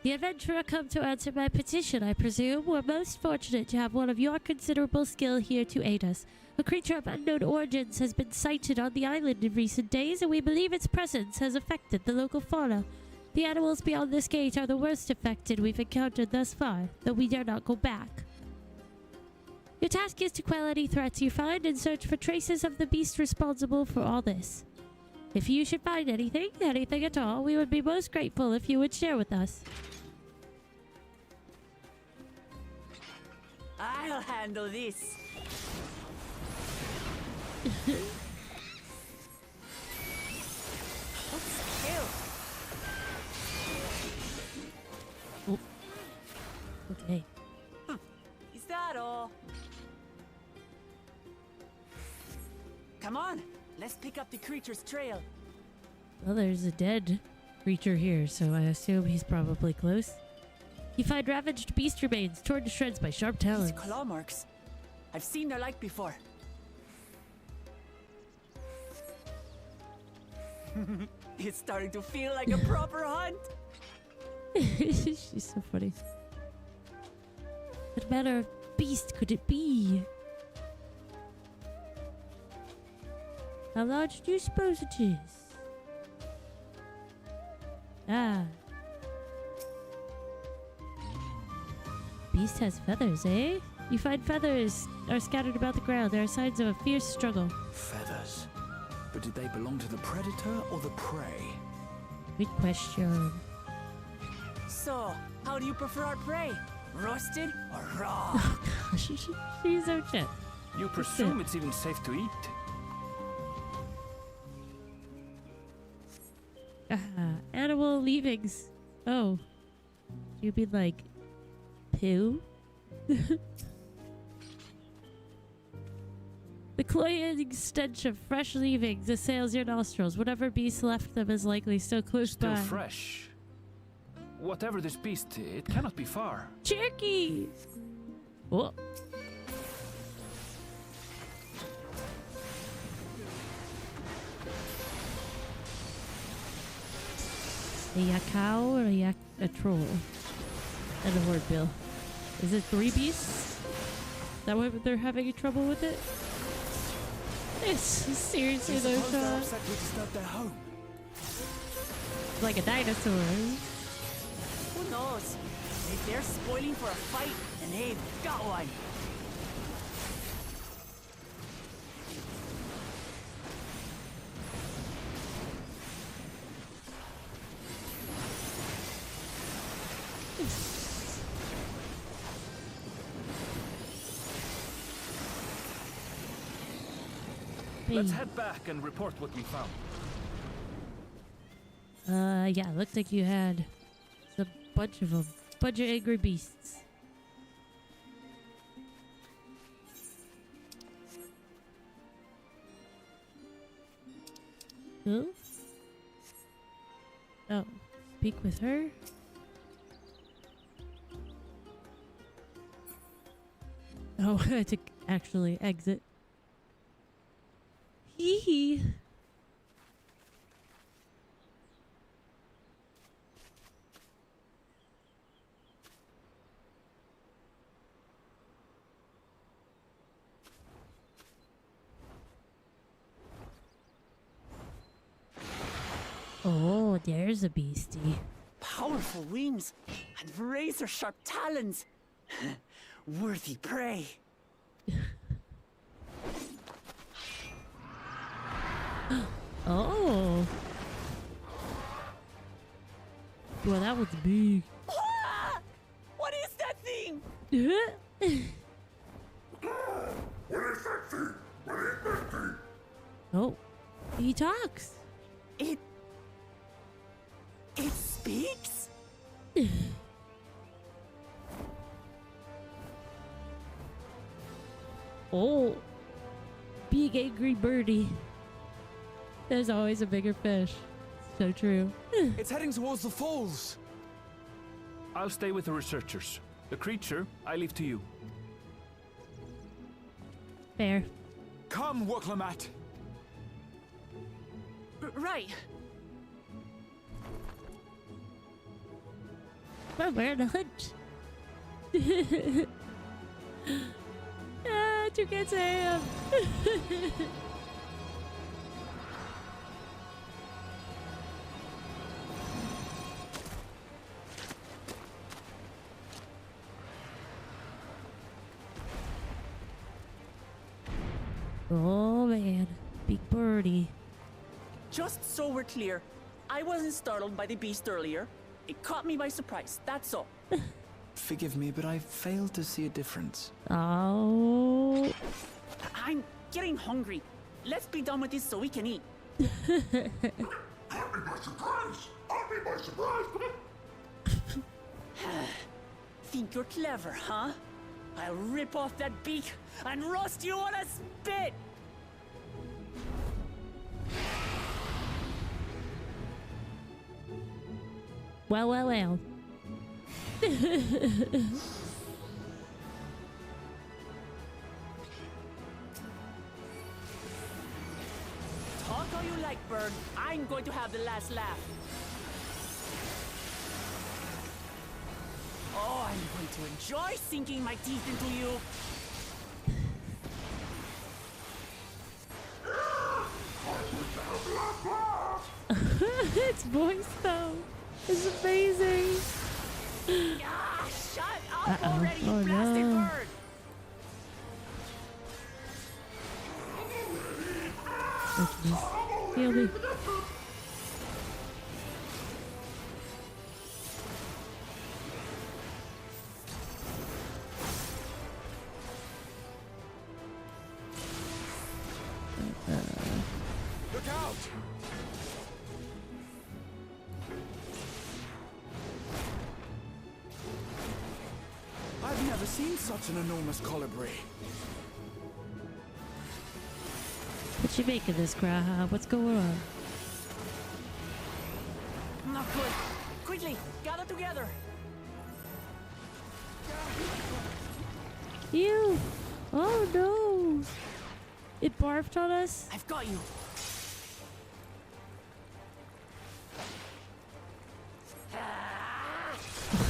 The adventurer come to answer my petition, I presume. We're most fortunate to have one of your considerable skill here to aid us. A creature of unknown origins has been sighted on the island in recent days, and we believe its presence has affected the local fauna. The animals beyond this gate are the worst affected we've encountered thus far, though we dare not go back. Your task is to quell any threats you find and search for traces of the beast responsible for all this. If you should find anything at all, we would be most grateful if you would share with us. I'll handle this. Let's kill. Oh. Okay. Is that all? Come on, let's pick up the creature's trail. Well, there's a dead creature here, so I assume he's probably close. You find ravaged beast remains torn to shreds by sharp talons. These claw marks. I've seen their like before. It's starting to feel like a proper hunt. She's so funny. What manner of beast could it be? How large do you suppose it is? Ah. Beast has feathers, eh? You find feathers are scattered about the ground. There are signs of a fierce struggle. Feathers. But did they belong to the predator or the prey? Good question. So, how do you prefer our prey? Roasted or raw? Oh gosh, she's so shit. You presume it's even safe to eat? Animal leavings. Oh. You mean like poo? The cloying stench of fresh leavings assails your nostrils. Whatever beast left them is likely still close by. Still fresh. Whatever this beast, it cannot be far. Cherokee! Oh. A yakao or a troll? And a word bill. Is it 3 beasts? Is that why they're having trouble with it? It's seriously though, Sean. Like a dinosaur. Who knows? Maybe they're spoiling for a fight, and they've got one. Let's head back and report what we found. Yeah, looks like you had a bunch of them. Bunch of angry beasts. Huh? Oh, speak with her? Oh, I had to actually exit. Hee hee. Oh, there's a beastie. Powerful wings and razor-sharp talons. Worthy prey. Oh. Well, that was big. Ah! What is that thing? What is that thing? What is that thing? Oh, he talks. It speaks? Oh, big angry birdie. There's always a bigger fish. So true. It's heading towards the falls. I'll stay with the researchers. The creature, I leave to you. Fair. Come, Woklamat. Right. Well, we're on a hunt. Ah, you can't say him. Oh man, big birdie. Just so we're clear, I wasn't startled by the beast earlier. It caught me by surprise, that's all. Forgive me, but I failed to see a difference. Oh. I'm getting hungry. Let's be done with this so we can eat. Caught me by surprise! Caught me by surprise! Think you're clever, huh? I'll rip off that beak and roast you on a spit! Well, well, well. Talk all you like, bird. I'm going to have the last laugh. Oh, I'm going to enjoy sinking my teeth into you. Its voice, though, is amazing. Ah, shut up already, you blasted bird! Oh, Heal me. Look out! I've never seen such an enormous colibri. What you making this, Graha? What's going on? Not good. Quickly, gather together. Ew! Oh no! It barfed on us? I've got you.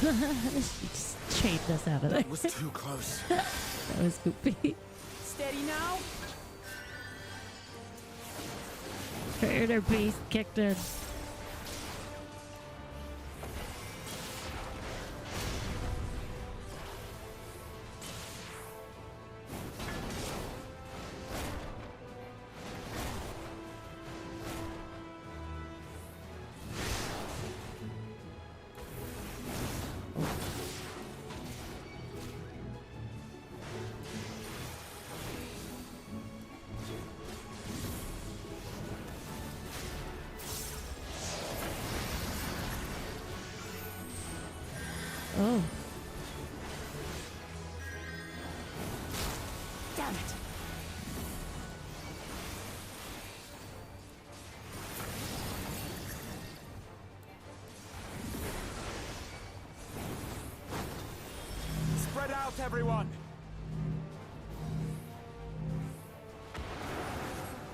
She just chained us out of there. That was too close. That was goofy. Steady now. Her inner beast kicked in. Oh. Damn it. Spread out, everyone!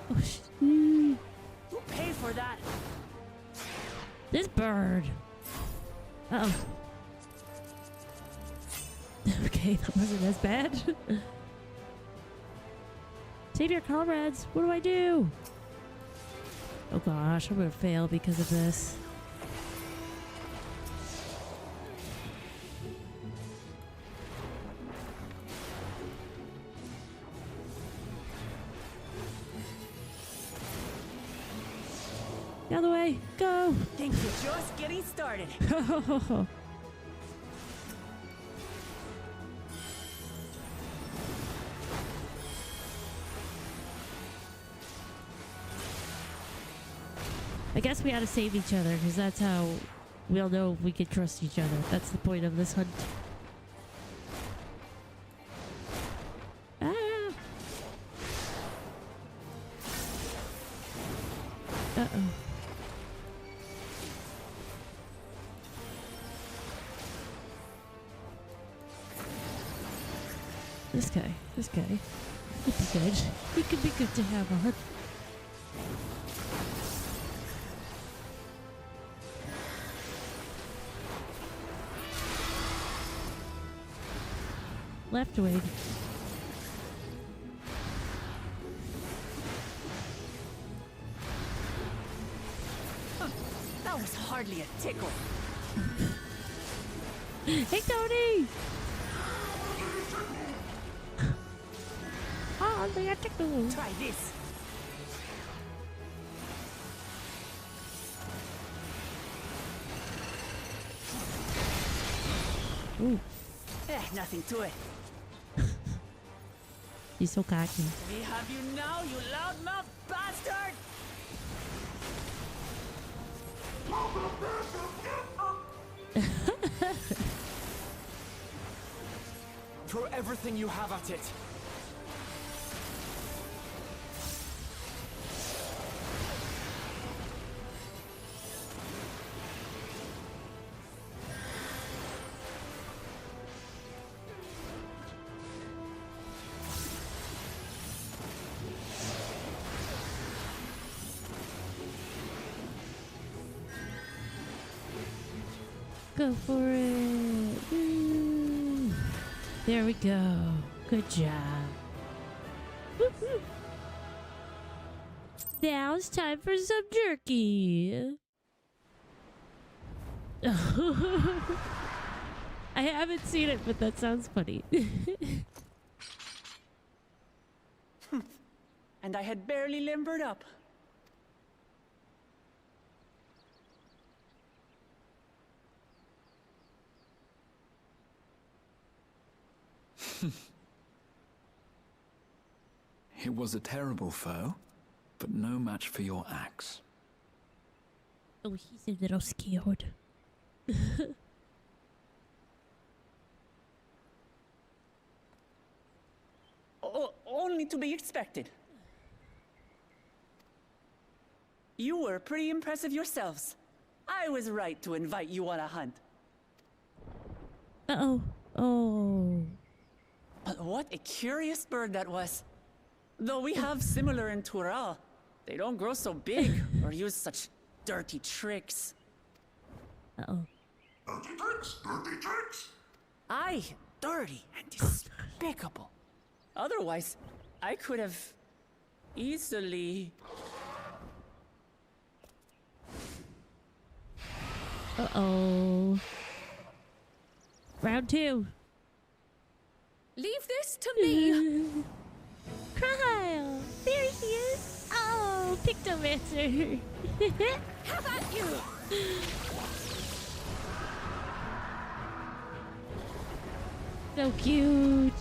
Oh, shit. You'll pay for that. This bird. Uh-oh. Okay, that wasn't as bad. Save your comrades. What do I do? Oh gosh, I'm gonna fail because of this. The other way. Go. Think you're just getting started. I guess we ought to save each other, because that's how we'll know if we can trust each other. That's the point of this hunt. Ah! Uh-oh. This guy. He'd be good. He could be good to have on. Left wing. That was hardly a tickle. Hey, Tony! Hardly a tickle. Try this. Ooh. Nothing to it. He's so cocky. We have you now, you loudmouth bastard! Throw everything you have at it. Go for it. Woo. There we go. Good job. Woo-hoo. Now it's time for some jerky. I haven't seen it, but that sounds funny. And I had barely limbered up. It was a terrible foe, but no match for your axe. Oh, he's a little scared. Only to be expected. You were pretty impressive yourselves. I was right to invite you on a hunt. Uh-oh. Oh. But what a curious bird that was. Though we have similar in Tural, they don't grow so big or use such dirty tricks. Uh-oh. Dirty tricks? Dirty tricks? Aye, dirty and despicable. Otherwise, I could have easily... Uh-oh. Round 2. Leave this to me. Kyle! There he is! Oh, Pictomancer! How about you? So cute!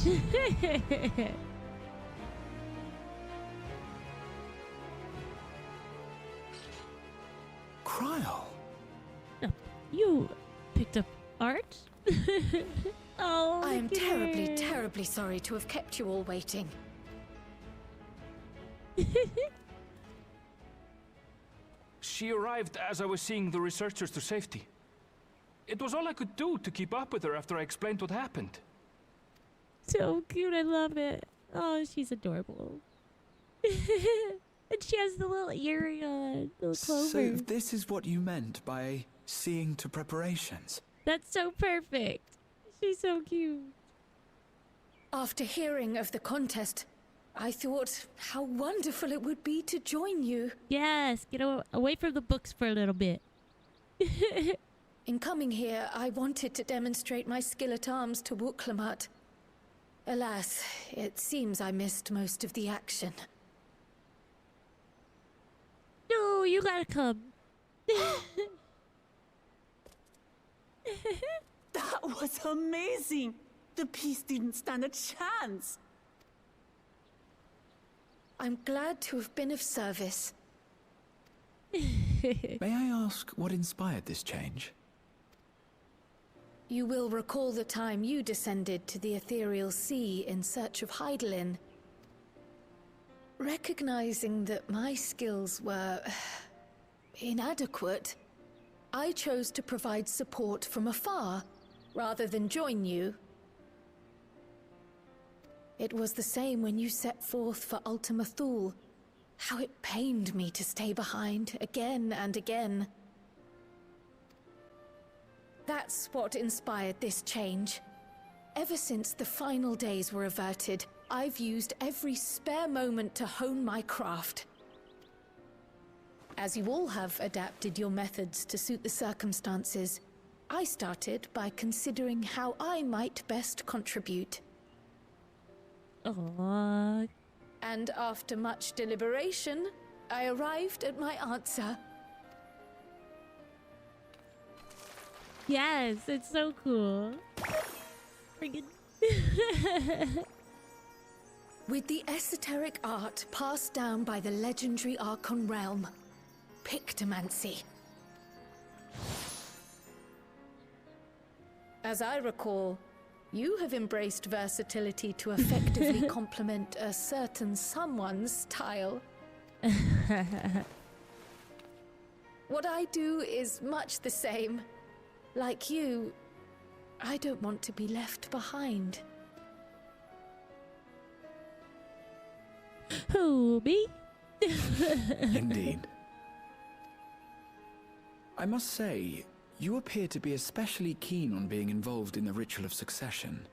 Cryle! You picked up art? Oh, I am look at terribly, her. terribly sorry to have kept you all waiting. She arrived as I was seeing the researchers to safety. It was all I could do to keep up with her after I explained what happened. So cute, I love it. Oh, she's adorable. And she has the little earring on, little clover. So this is what you meant by seeing to preparations? That's so perfect. She's so cute. After hearing of the contest, I thought how wonderful it would be to join you. Yes, get away from the books for a little bit. In coming here, I wanted to demonstrate my skill at arms to Wuklamut. Alas, it seems I missed most of the action. No, you gotta come. That was amazing! The piece didn't stand a chance! I'm glad to have been of service. May I ask what inspired this change? You will recall the time you descended to the ethereal sea in search of Heidelin. Recognizing that my skills were inadequate, I chose to provide support from afar, rather than join you. It was the same when you set forth for Ultima Thule. How it pained me to stay behind, again and again. That's what inspired this change. Ever since the final days were averted, I've used every spare moment to hone my craft. As you all have adapted your methods to suit the circumstances, I started by considering how I might best contribute. Aww. And after much deliberation, I arrived at my answer. Yes, it's so cool. Friggin'. With the esoteric art passed down by the legendary Archon realm, Pictomancy. As I recall, you have embraced versatility to effectively complement a certain someone's style. What I do is much the same. Like you, I don't want to be left behind. Who, me? Indeed. I must say, you appear to be especially keen on being involved in the ritual of succession.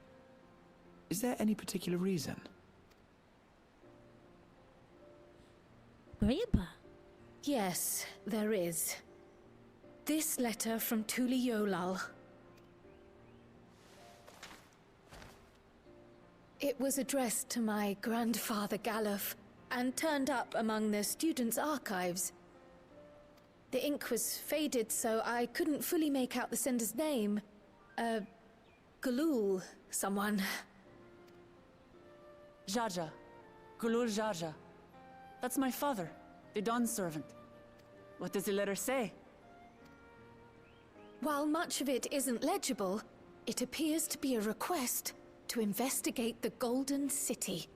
Is there any particular reason? Grandpa? Yes, there is. This letter from Tuli Yolal. It was addressed to my grandfather Galuf, and turned up among the students' archives. The ink was faded, so I couldn't fully make out the sender's name. Galul, someone. Jaja. Gulul Jaja. That's my father, the Dawn servant. What does the letter say? While much of it isn't legible, it appears to be a request to investigate the Golden City.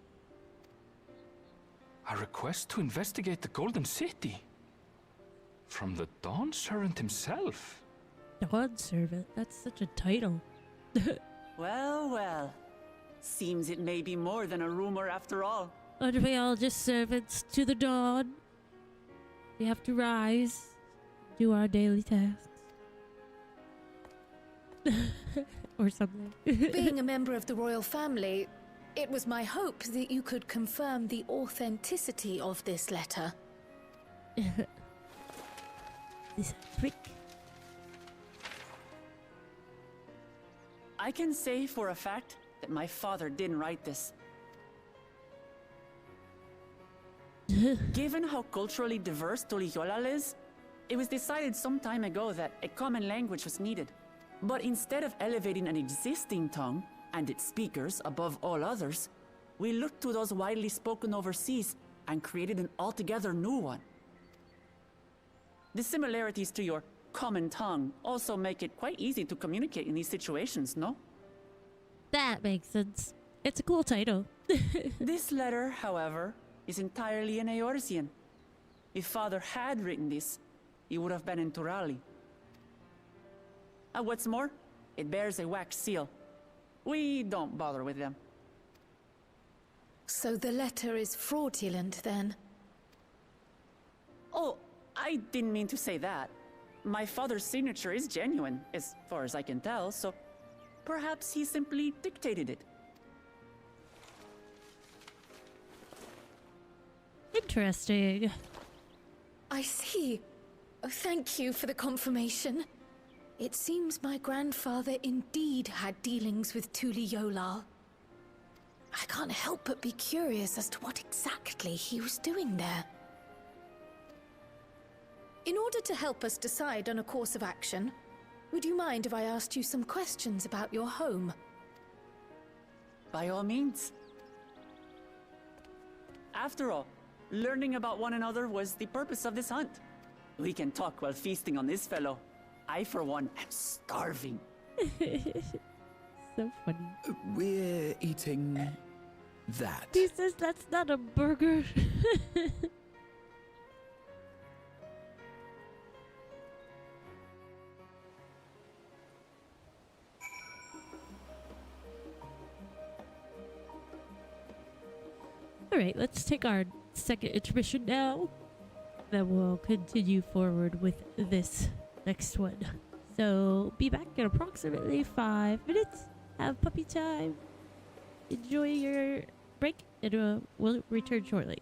A request to investigate the Golden City? From the Dawn servant himself? Dawn servant? That's such a title. Well, well. Seems it may be more than a rumor after all. Aren't we all just servants to the dawn? We have to rise, do our daily tasks. Or something. Being a member of the royal family, it was my hope that you could confirm the authenticity of this letter. This trick. I can say for a fact that my father didn't write this. Given how culturally diverse Tuliyollal is, it was decided some time ago that a common language was needed. But instead of elevating an existing tongue and its speakers above all others, we looked to those widely spoken overseas and created an altogether new one. The similarities to your common tongue also make it quite easy to communicate in these situations, no? That makes sense. It's a cool title. This letter, however, is entirely in Eorzean. If Father had written this, it would have been in Turali. What's more, it bears a wax seal. We don't bother with them. So the letter is fraudulent, then? Oh, I didn't mean to say that. My father's signature is genuine, as far as I can tell, so perhaps he simply dictated it. Interesting. I see. Oh, thank you for the confirmation. It seems my grandfather indeed had dealings with Tuliyollal. I can't help but be curious as to what exactly he was doing there. In order to help us decide on a course of action, would you mind if I asked you some questions about your home? By all means. After all, learning about one another was the purpose of this hunt. We can talk while feasting on this fellow. I, for one, am starving. So funny. We're eating that. He says that's not a burger. Alright, let's take our second intermission now. Then we'll continue forward with this next one. So, be back in approximately 5 minutes. Have puppy time. Enjoy your break, and we'll return shortly.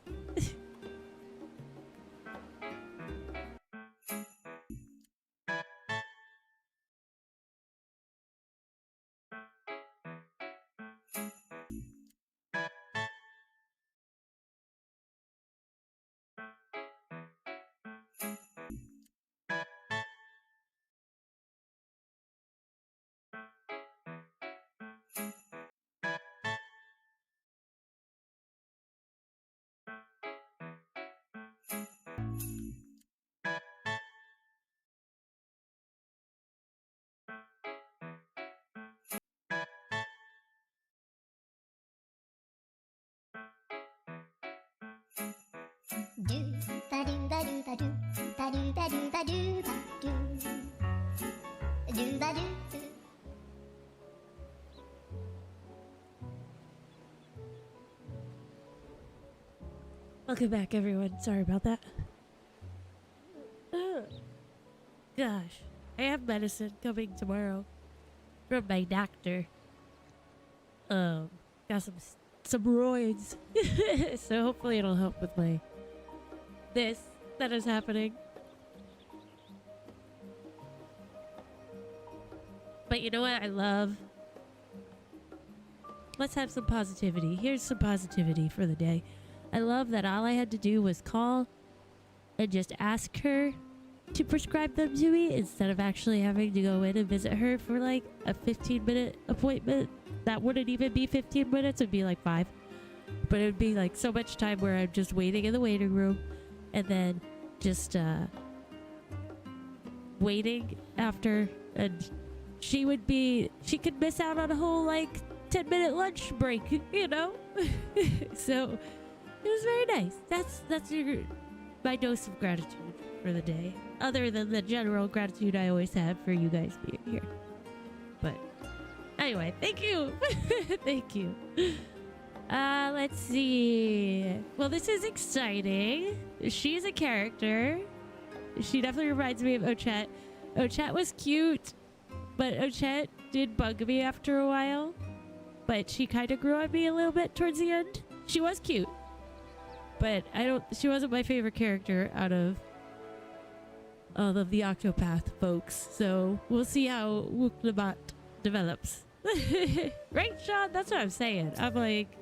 Welcome back, everyone. Sorry about that. Gosh, I have medicine coming tomorrow from my doctor. Got some roids, so hopefully it'll help with my this that is happening. But you know what I love? Let's have some positivity. Here's some positivity for the day. I love that all I had to do was call and just ask her to prescribe them to me instead of actually having to go in and visit her for like a 15-minute appointment. That wouldn't even be 15 minutes, it'd be like 5. But it would be like so much time where I'm just waiting in the waiting room and then just waiting after, and she could miss out on a whole like 10-minute lunch break, you know? So it was very nice. That's my dose of gratitude for the day, other than the general gratitude I always have for you guys being here. But anyway, thank you. Thank you. Let's see. Well, this is exciting. She's a character. She definitely reminds me of Ochette. Ochette was cute, but Ochette did bug me after a while. But she kind of grew on me a little bit towards the end. She was cute, but she wasn't my favorite character out of all of the Octopath folks. So we'll see how Wooknabat develops. Right, Sean? That's what I'm saying. I'm like,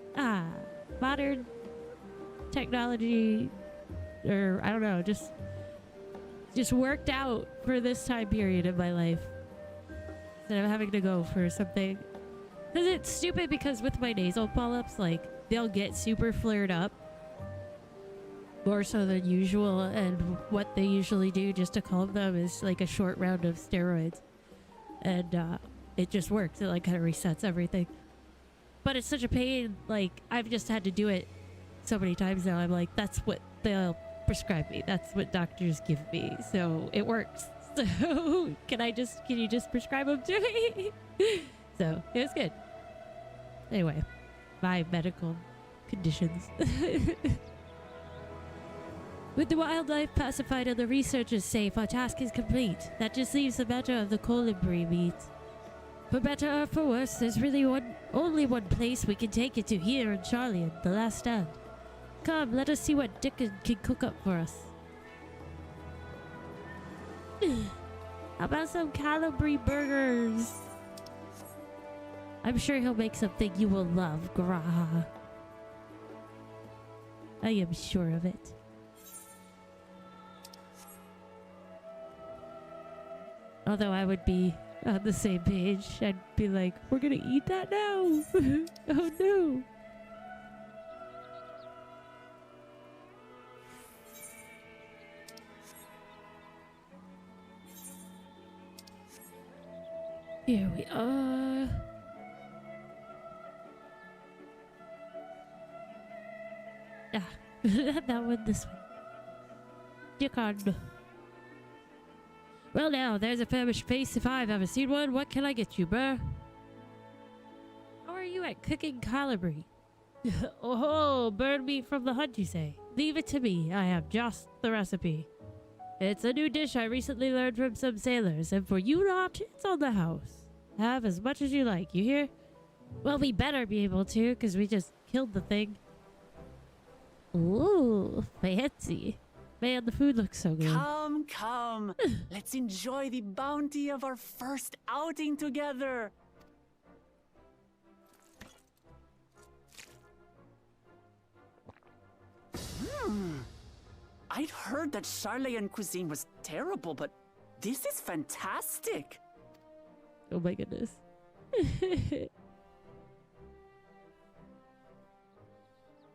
modern technology, or I don't know, just worked out for this time period of my life instead of having to go for something. Because it's stupid, because with my nasal polyps, like, they'll get super flared up more so than usual, and what they usually do just to calm them is like a short round of steroids, and it just works. It like kind of resets everything. But it's such a pain. Like, I've just had to do it so many times now. I'm like, that's what they'll prescribe me. That's what doctors give me. So it works. So can you just prescribe them to me? So it was good. Anyway, my medical conditions. With the wildlife pacified and the researchers safe, our task is complete. That just leaves the matter of the colibri meat. For better or for worse, there's really only one place we can take it to here in Charlian, the last stand. Come, let us see what Dickon can cook up for us. How about some colibri burgers? I'm sure he'll make something you will love, Graha. I am sure of it. Although I would be on the same page. I'd be like, we're gonna eat that now. Oh no. Here we are. That one this way. Dickon. Well now, there's a famished face if I've ever seen one. What can I get you, bruh? How are you at cooking colibri? Oh, bird meat from the hunt, you say? Leave it to me. I have just the recipe. It's a new dish I recently learned from some sailors, and for you lot, it's on the house. Have as much as you like, you hear? Well, we better be able to, because we just killed the thing. Ooh, fancy. Man, the food looks so good. Come. Let's enjoy the bounty of our first outing together. I'd heard that Charlian cuisine was terrible, but this is fantastic. Oh my goodness.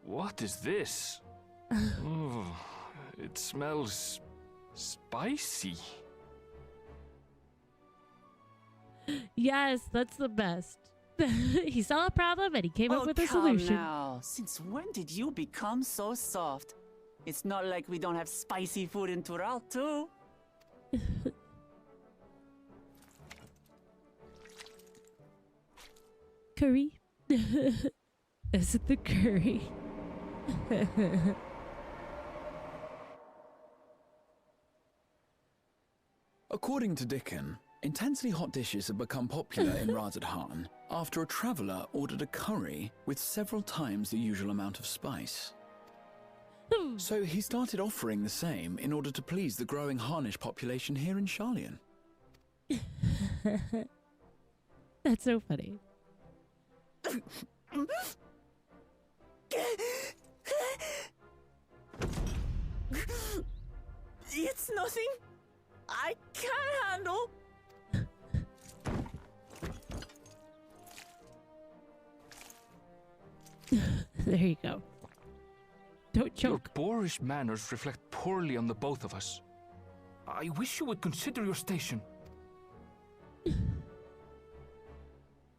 What is this? Oh, it smells spicy. Yes, that's the best. He saw a problem and he came up with a solution. Now, since when did you become so soft? It's not like we don't have spicy food in Tural too. Curry? Is it the curry? According to Dickon, intensely hot dishes have become popular in Razadhan after a traveller ordered a curry with several times the usual amount of spice. So he started offering the same in order to please the growing Harnish population here in Charlian. That's so funny. It's nothing I can't handle. There you go. Don't choke. Your boorish manners reflect poorly on the both of us. I wish you would consider your station.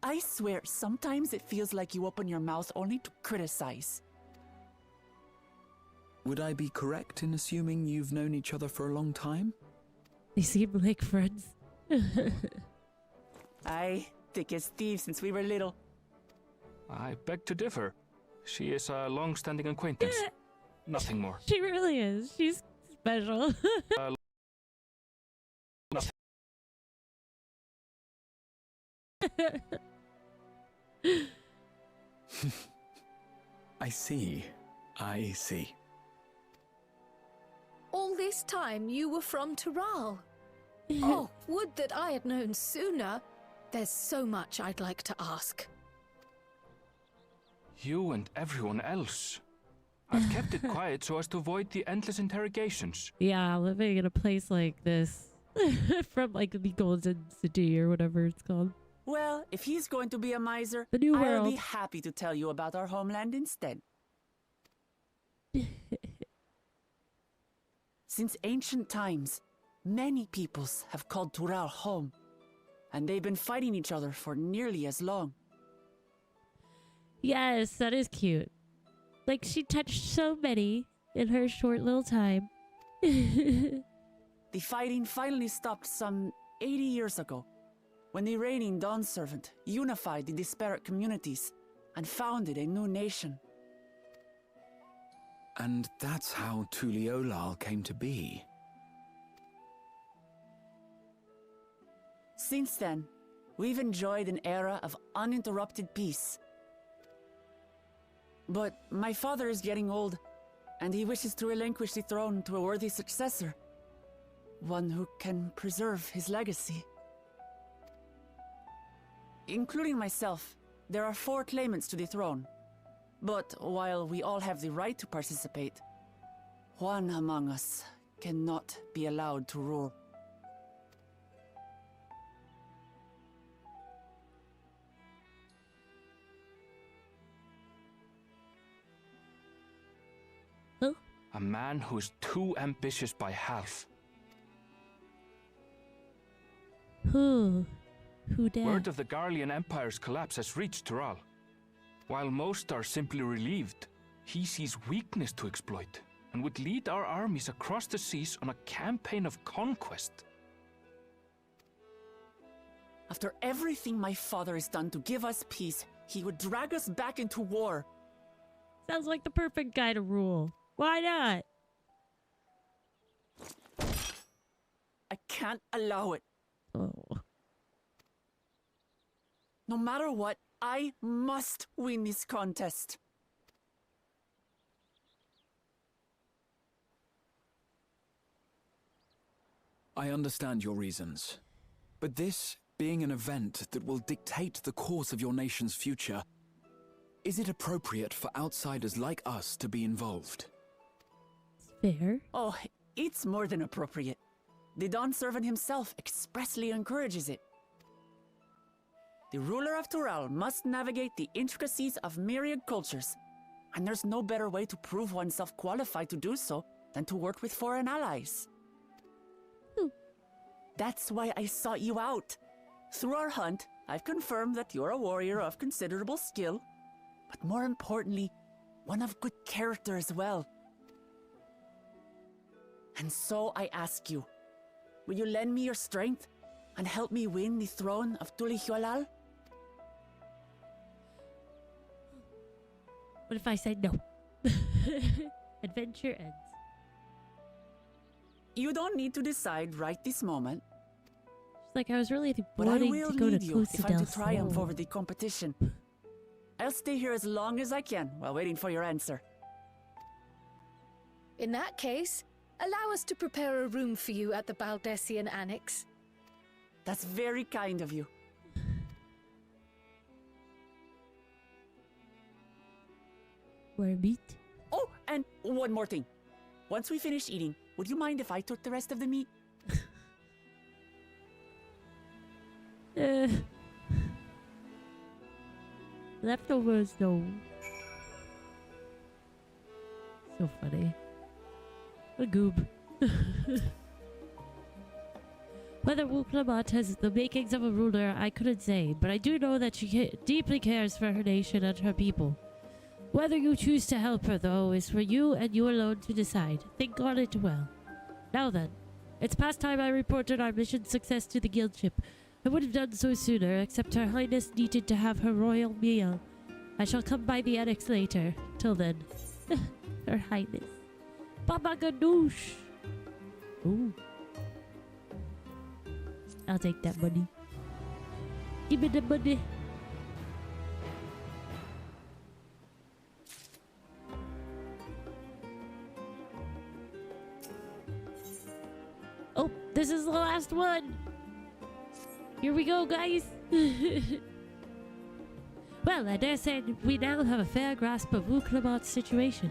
I swear, sometimes it feels like you open your mouth only to criticize. Would I be correct in assuming you've known each other for a long time? They seem like friends. Aye, thick as thieves since we were little. I beg to differ. She is a long-standing acquaintance. Nothing more. She really is. She's special. Nothing. I see. I see. All this time you were from Tural. Oh, would that I had known sooner. There's so much I'd like to ask. You and everyone else. I've kept it quiet so as to avoid the endless interrogations. Yeah, living in a place like this. From like the Golden City or whatever it's called. Well, if he's going to be a miser, The new I'll world. be happy to tell you about our homeland instead. Since ancient times, many peoples have called Tural home, and they've been fighting each other for nearly as long. Yes, that is cute. Like, she touched so many in her short little time. The fighting finally stopped some 80 years ago, when the reigning Dawn Servant unified the disparate communities and founded a new nation. And that's how Tuliolal came to be. Since then, we've enjoyed an era of uninterrupted peace. But my father is getting old, and he wishes to relinquish the throne to a worthy successor. One who can preserve his legacy. Including myself, there are 4 claimants to the throne. But while we all have the right to participate, one among us cannot be allowed to rule. A man who is too ambitious by half. Who did? Word of the Garlean Empire's collapse has reached Tural. While most are simply relieved, he sees weakness to exploit and would lead our armies across the seas on a campaign of conquest. After everything my father has done to give us peace, he would drag us back into war. Sounds like the perfect guy to rule. Why not? I can't allow it. Oh. No matter what, I must win this contest. I understand your reasons. But this being an event that will dictate the course of your nation's future, is it appropriate for outsiders like us to be involved? Fair. Oh, it's more than appropriate. The Dawn Servant himself expressly encourages it. The ruler of Tural must navigate the intricacies of myriad cultures, and there's no better way to prove oneself qualified to do so than to work with foreign allies. That's why I sought you out. Through our hunt, I've confirmed that you're a warrior of considerable skill, but more importantly, one of good character as well. And so I ask you, will you lend me your strength and help me win the throne of Tuliolal? What if I said no? Adventure ends. You don't need to decide right this moment. It's like I was really But I wanting will to go to need you Costa if I'm del to triumph Sol. over the competition. I'll stay here as long as I can while waiting for your answer. In that case, allow us to prepare a room for you at the Baldessian Annex. That's very kind of you. More meat? Oh, and one more thing. Once we finish eating, would you mind if I took the rest of the meat? Leftovers though. So funny. A goob. Whether Wuklamot has the makings of a ruler, I couldn't say, but I do know that she deeply cares for her nation and her people. Whether you choose to help her, though, is for you and you alone to decide. Think on it well. Now then, it's past time I reported our mission success to the guild ship. I would have done so sooner, except Her Highness needed to have her royal meal. I shall come by the annex later. Till then. Her Highness. Baba Ganoush! Ooh. I'll take that money. Give me the money. Oh, this is the last one. Here we go, guys. Well, I dare say we now have a fair grasp of Wuklamot's situation.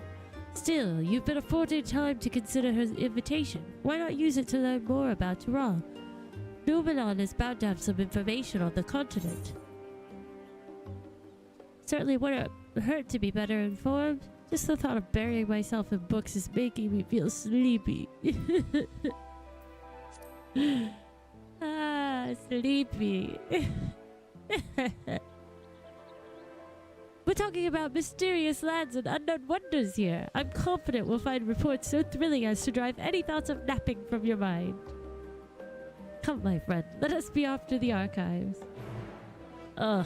Still, you've been afforded time to consider her invitation. Why not use it to learn more about Tural? Numenon is bound to have some information on the continent. Certainly wouldn't hurt to be better informed. Just the thought of burying myself in books is making me feel sleepy. Sleepy. We're talking about mysterious lands and unknown wonders here. I'm confident we'll find reports so thrilling as to drive any thoughts of napping from your mind. Come, my friend, let us be off to the archives. Ugh.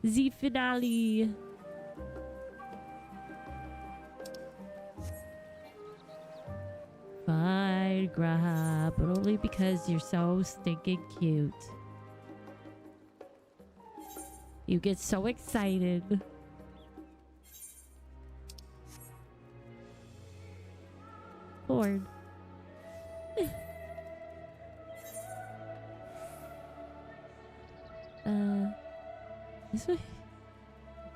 The finale. Fine, Graha, but only because you're so stinking cute. You get so excited. Corn. This way?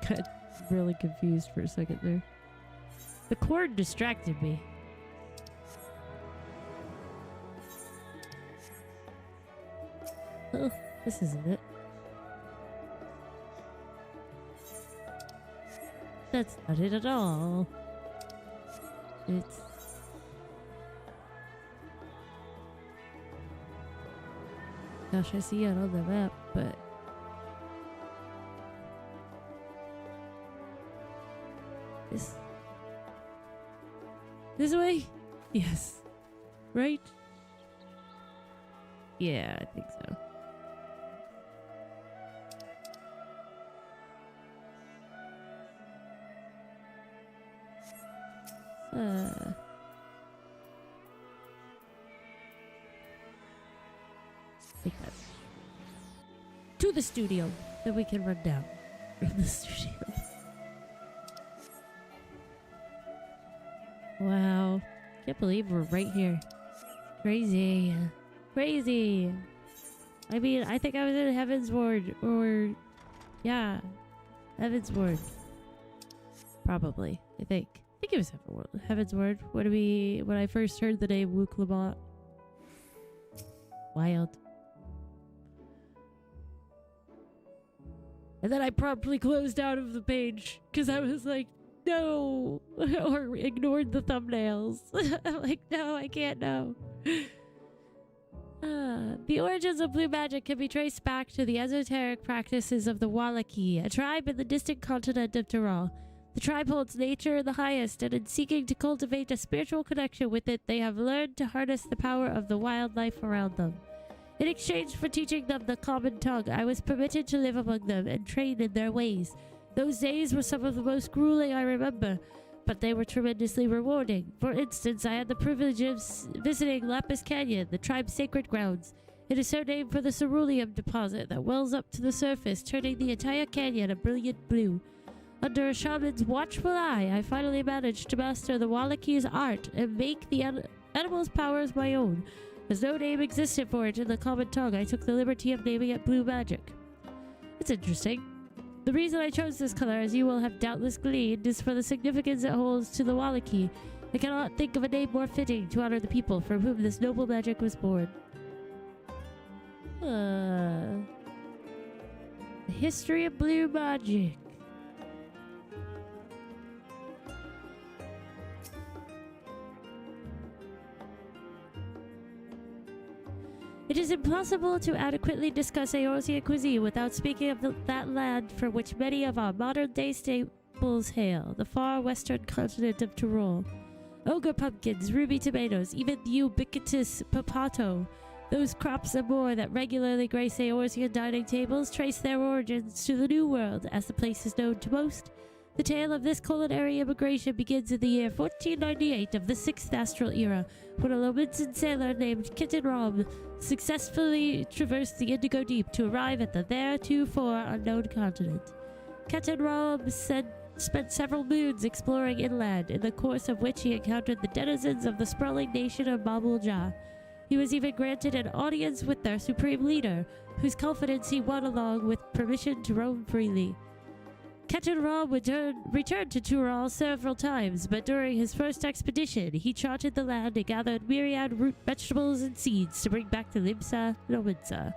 Got really confused for a second there. The cord distracted me. Oh, this isn't it. That's not it at all. It's... Gosh, I see it on the map, but... This way? Yes. Right? Yeah, I think so. Take that. To the studio. Then we can run down from the studio. Wow. Can't believe we're right here. Crazy. Crazy. I mean, I think I was in Heaven's Ward, or... Yeah. Heaven's Ward. Probably. I think it was Heaven's Word when I first heard the name Wuklamot. Wild. And then I promptly closed out of the page because I was like, no, or ignored the thumbnails. I'm like, no, I can't know. The origins of blue magic can be traced back to the esoteric practices of the Wallaki, a tribe in the distant continent of Tural. The tribe holds nature in the highest, and in seeking to cultivate a spiritual connection with it, they have learned to harness the power of the wildlife around them. In exchange for teaching them the common tongue, I was permitted to live among them and train in their ways. Those days were some of the most grueling I remember, but they were tremendously rewarding. For instance, I had the privilege of visiting Lapis Canyon, the tribe's sacred grounds. It is so named for the ceruleum deposit that wells up to the surface, turning the entire canyon a brilliant blue. Under a shaman's watchful eye, I finally managed to master the Wallaki's art and make the animal's powers my own. As no name existed for it in the common tongue, I took the liberty of naming it blue magic. It's interesting. The reason I chose this color, as you will have doubtless gleaned, is for the significance it holds to the Wallaki. I cannot think of a name more fitting to honor the people from whom this noble magic was born. The history of blue magic. is impossible to adequately discuss Eorzean cuisine without speaking of that land from which many of our modern-day staples hail, the far western continent of Tyrol. Ogre pumpkins, ruby tomatoes, even the ubiquitous papato. Those crops and more that regularly grace Eorzean dining tables trace their origins to the New World, as the place is known to most. The tale of this culinary immigration begins in the year 1498 of the 6th Astral Era, when a Lominsan sailor named Kitten Rom successfully traversed the Indigo Deep to arrive at the theretofore unknown continent. Kitten Rom spent several moons exploring inland, in the course of which he encountered the denizens of the sprawling nation of Babulja. He was even granted an audience with their supreme leader, whose confidence he won along with permission to roam freely. Keten Rom returned to Tyrol several times, but during his first expedition, he charted the land and gathered myriad root vegetables and seeds to bring back to Limsa Lominsa.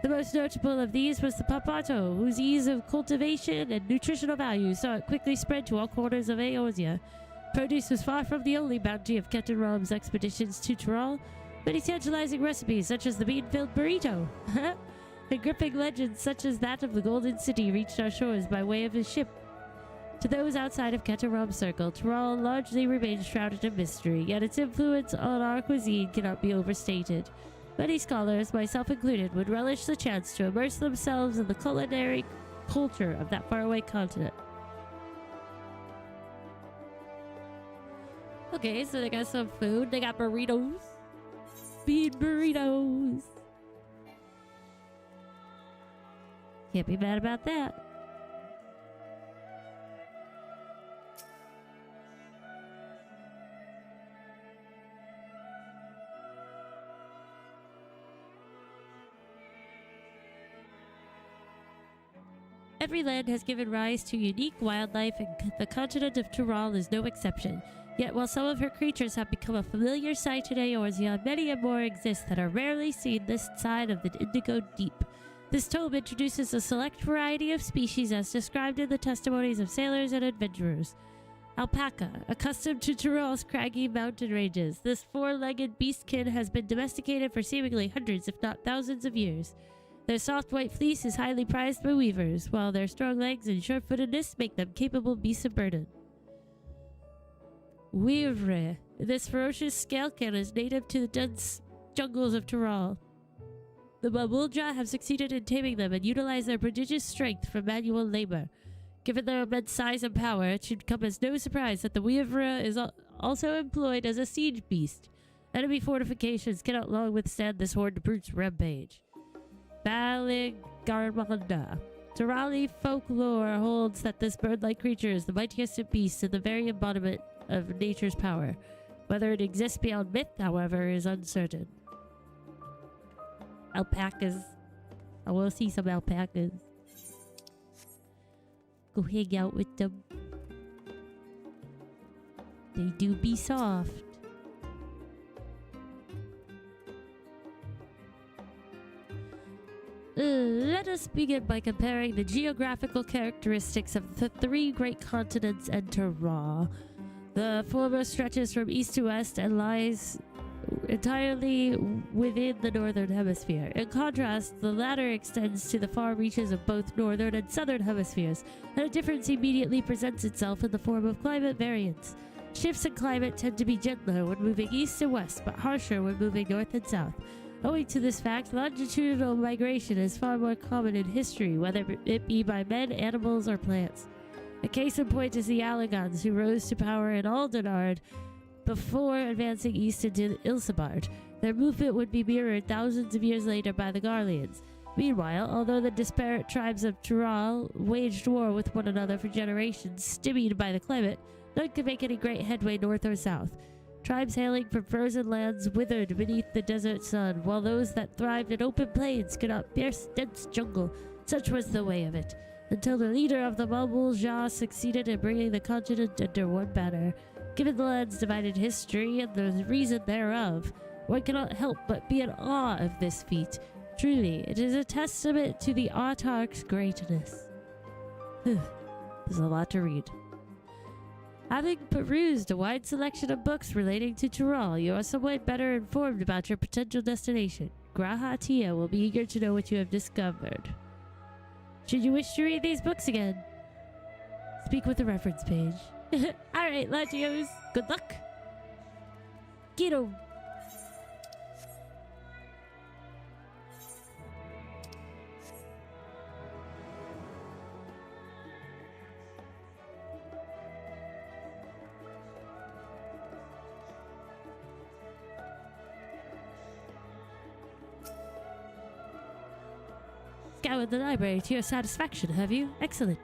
The most notable of these was the papato, whose ease of cultivation and nutritional value saw it quickly spread to all corners of Eorzea. Produce was far from the only bounty of Keten Rom's expeditions to Tyrol. Many tantalizing recipes, such as the bean-filled burrito, and gripping legends such as that of the Golden City reached our shores by way of his ship. To those outside of Keten Rom's circle, Tyrol largely remains shrouded in mystery, yet its influence on our cuisine cannot be overstated. Many scholars, myself included, would relish the chance to immerse themselves in the culinary culture of that faraway continent. Okay, so they got some food. They got burritos. Bean burritos. Can't be mad about that. Every land has given rise to unique wildlife, and the continent of Tyrol is no exception. Yet while some of her creatures have become a familiar sight in Eorzea, many and more exist that are rarely seen this side of the Indigo Deep. This tome introduces a select variety of species as described in the testimonies of sailors and adventurers. Alpaca, accustomed to Tyrol's craggy mountain ranges, this four-legged beastkin has been domesticated for seemingly hundreds, if not thousands of years. Their soft white fleece is highly prized by weavers, while their strong legs and sure-footedness make them capable beasts of burden. Weavre, this ferocious scalekin is native to the dense jungles of Tyrol. The Babulja have succeeded in taming them and utilize their prodigious strength for manual labor. Given their immense size and power, it should come as no surprise that the Weavre is also employed as a siege beast. Enemy fortifications cannot long withstand this horned brute's rampage. Baligarmanda. Tyrali folklore holds that this bird-like creature is the mightiest of beasts and the very embodiment of nature's power. Whether it exists beyond myth, however, is uncertain. Alpacas. I want to see some alpacas. Go hang out with them. They do be soft. Let us begin by comparing the geographical characteristics of the three great continents and Tyrol. The former stretches from east to west and lies entirely within the northern hemisphere. In contrast, the latter extends to the far reaches of both northern and southern hemispheres, and a difference immediately presents itself in the form of climate variance. Shifts in climate tend to be gentler when moving east and west, but harsher when moving north and south. Owing to this fact, longitudinal migration is far more common in history, whether it be by men, animals, or plants. A case in point is the Allegons, who rose to power in Aldenard before advancing east into Ilsebard. Their movement would be mirrored thousands of years later by the Garleans. Meanwhile, although the disparate tribes of Tyrol waged war with one another for generations, stymied by the climate, none could make any great headway north or south. Tribes hailing from frozen lands withered beneath the desert sun, while those that thrived in open plains could not pierce dense jungle. Such was the way of it, until the leader of the Babulja succeeded in bringing the continent under one banner. Given the land's divided history and the reason thereof, one cannot help but be in awe of this feat. Truly, it is a testament to the autarch's greatness. There's a lot to read. Having perused a wide selection of books relating to Tyrol, you are somewhat better informed about your potential destination. Grahatia will be eager to know what you have discovered. Should you wish to read these books again, speak with the reference page. Alright, Latios, good luck. Get 'em. Scoured the library to your satisfaction, have you? Excellent.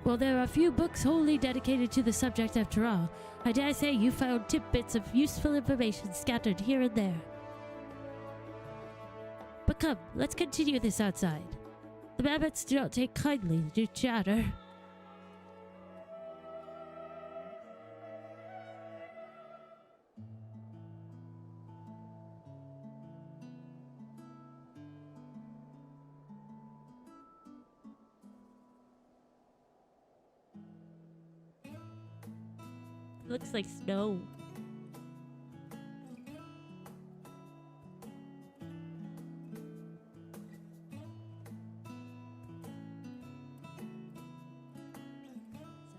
Well, there are a few books wholly dedicated to the subject of Taral. I dare say you found tidbits of useful information scattered here and there. But come, let's continue this outside. The mammoths do not take kindly to chatter. Looks like snow.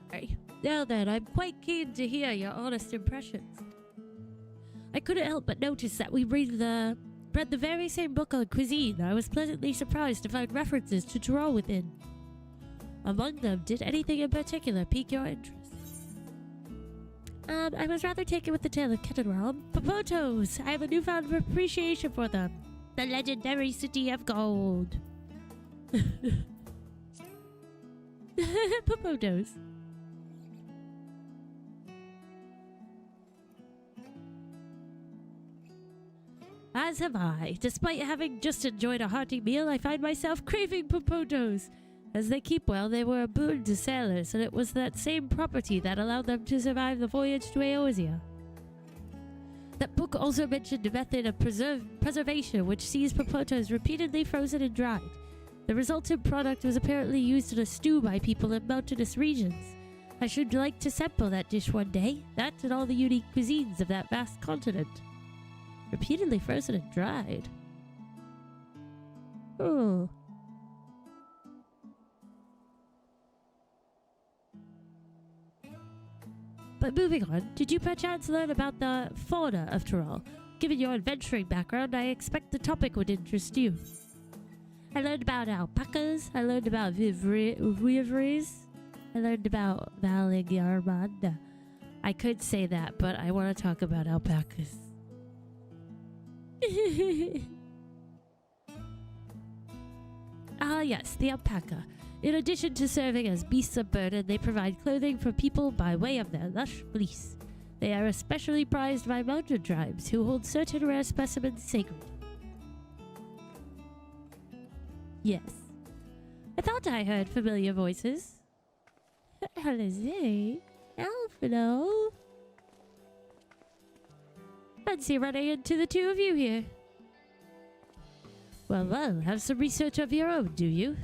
Sorry. Now then, I'm quite keen to hear your honest impressions. I couldn't help but notice that we read the very same book on cuisine. I was pleasantly surprised to find references to Taral within. Among them, did anything in particular pique your interest? I was rather taken with the tale of Ketanral. Popotos! I have a newfound appreciation for them. The legendary city of gold. Popotos. As have I. Despite having just enjoyed a hearty meal, I find myself craving popotos. As they keep well, they were a boon to sailors, and it was that same property that allowed them to survive the voyage to Eorzea. That book also mentioned a method of preservation which sees popotos repeatedly frozen and dried. The resultant product was apparently used in a stew by people in mountainous regions. I should like to sample that dish one day, that and all the unique cuisines of that vast continent. Repeatedly frozen and dried. Oh. But moving on, did you perchance learn about the fauna of Taral? Given your adventuring background, I expect the topic would interest you. I learned about alpacas, I learned about vivres, I learned about Valingarmanda. I could say that, but I want to talk about alpacas. Ah yes, the alpaca. In addition to serving as beasts of burden, they provide clothing for people by way of their lush fleece. They are especially prized by mountain tribes who hold certain rare specimens sacred. Yes. I thought I heard familiar voices. Alizé, Alfredo. Fancy running into the two of you here. Well, have some research of your own, do you?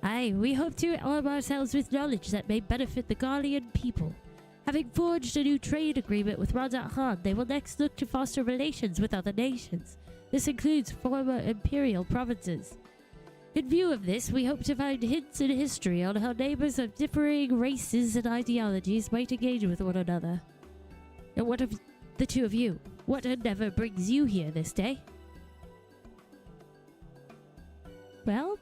Aye, we hope to arm ourselves with knowledge that may benefit the Garlean people. Having forged a new trade agreement with Razat Khan, they will next look to foster relations with other nations. This includes former imperial provinces. In view of this, we hope to find hints in history on how neighbors of differing races and ideologies might engage with one another. And what of the two of you? What endeavor brings you here this day? Well...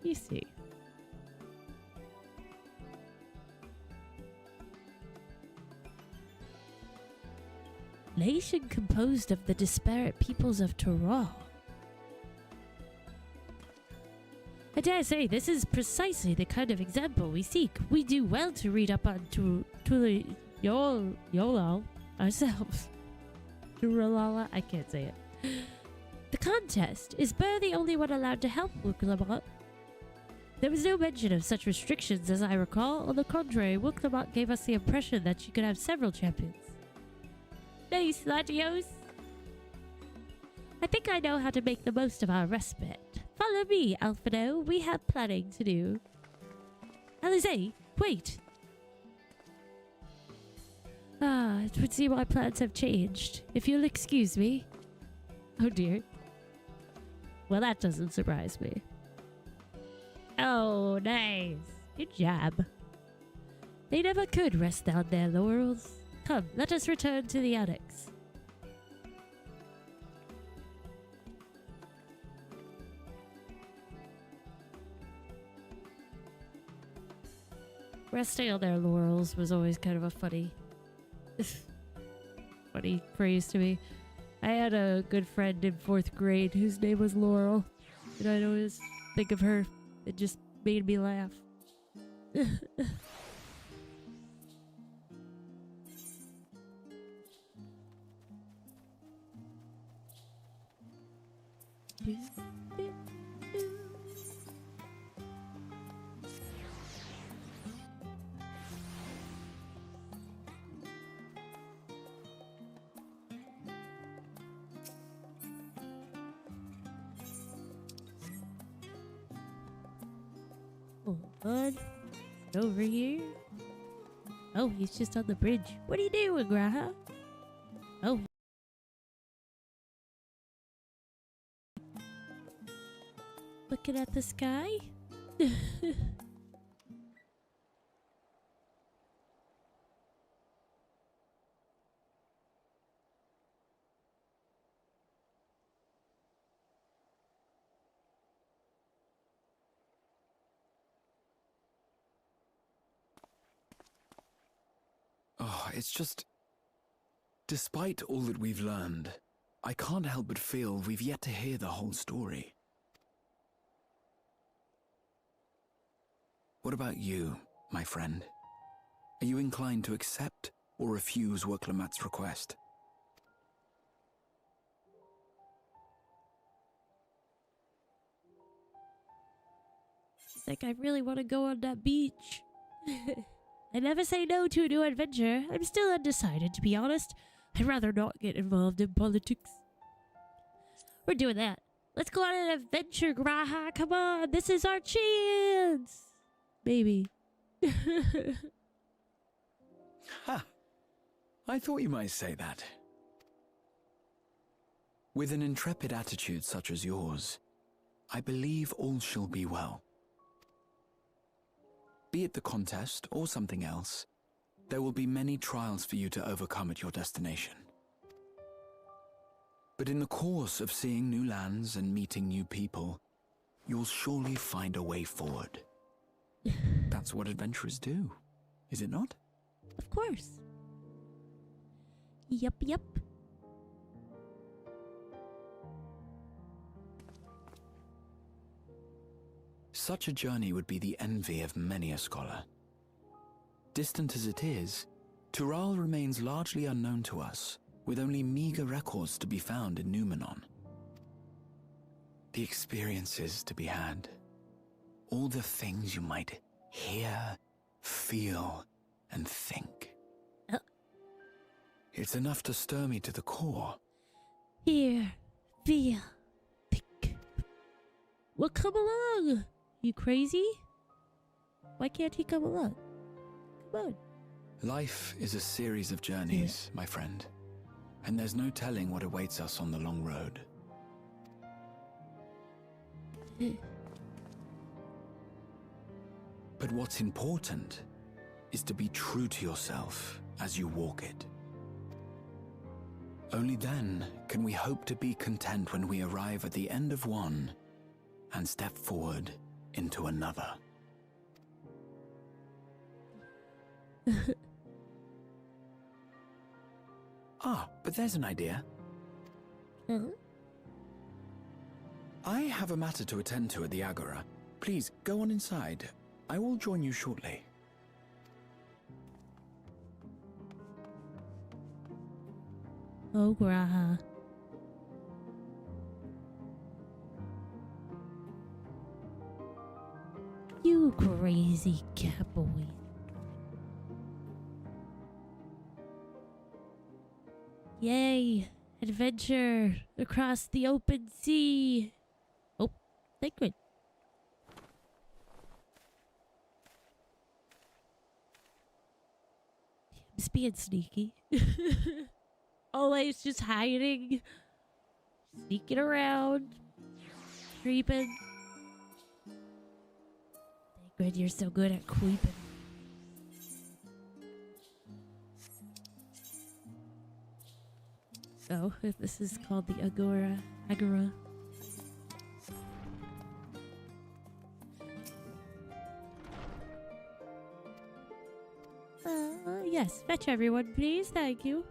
you see. Nation composed of the disparate peoples of Taral. I dare say this is precisely the kind of example we seek. We do well to read up on Yolal ourselves. Turalala, I can't say it. The contest. Is Burr the only one allowed to help Wuklamot? There was no mention of such restrictions as I recall. On the contrary, Wuklamot gave us the impression that she could have several champions. Nice, Latios. I think I know how to make the most of our respite. Follow me, Alfredo. We have planning to do. Alizé, wait. Ah, it would seem my plans have changed. If you'll excuse me. Oh dear. Well, that doesn't surprise me. Oh, nice. Good job. They never could rest on their laurels. Come, let us return to the annex. Resting on their laurels was always kind of a funny phrase to me. I had a good friend in 4th grade whose name was Laurel, and I'd always think of her. It just made me laugh. Hold on. Over here. Oh, he's just on the bridge. What are you doing, Graha? Oh. Looking at the sky? Oh, it's just... Despite all that we've learned, I can't help but feel we've yet to hear the whole story. What about you, my friend? Are you inclined to accept or refuse Worklamat's request? Like, I really want to go on that beach. I never say no to a new adventure. I'm still undecided, to be honest. I'd rather not get involved in politics. We're doing that. Let's go on an adventure, Graha. Come on, this is our chance. Maybe. Ha! I thought you might say that. With an intrepid attitude such as yours, I believe all shall be well. Be it the contest or something else, there will be many trials for you to overcome at your destination. But in the course of seeing new lands and meeting new people, you'll surely find a way forward. That's what adventurers do, is it not? Of course. Yup, yup. Such a journey would be the envy of many a scholar. Distant as it is, Tural remains largely unknown to us, with only meager records to be found in Numenon. The experiences to be had, all the things you might hear, feel, and think. It's enough to stir me to the core. Hear, feel, think. Well, come along. You crazy? Why can't he come along? Come on. Life is a series of journeys, my friend, and there's no telling what awaits us on the long road. But what's important is to be true to yourself as you walk it. Only then can we hope to be content when we arrive at the end of one and step forward into another. But there's an idea. I have a matter to attend to at the Agora. Please, go on inside. I will join you shortly. Oh, Graha. You crazy catboy. Yay! Adventure across the open sea. Oh, liquid. Just being sneaky. Always just hiding. Sneaking around. Creeping. Good, you're so good at creeping. Oh, this is called the Agora. Yes, fetch everyone, please. Thank you.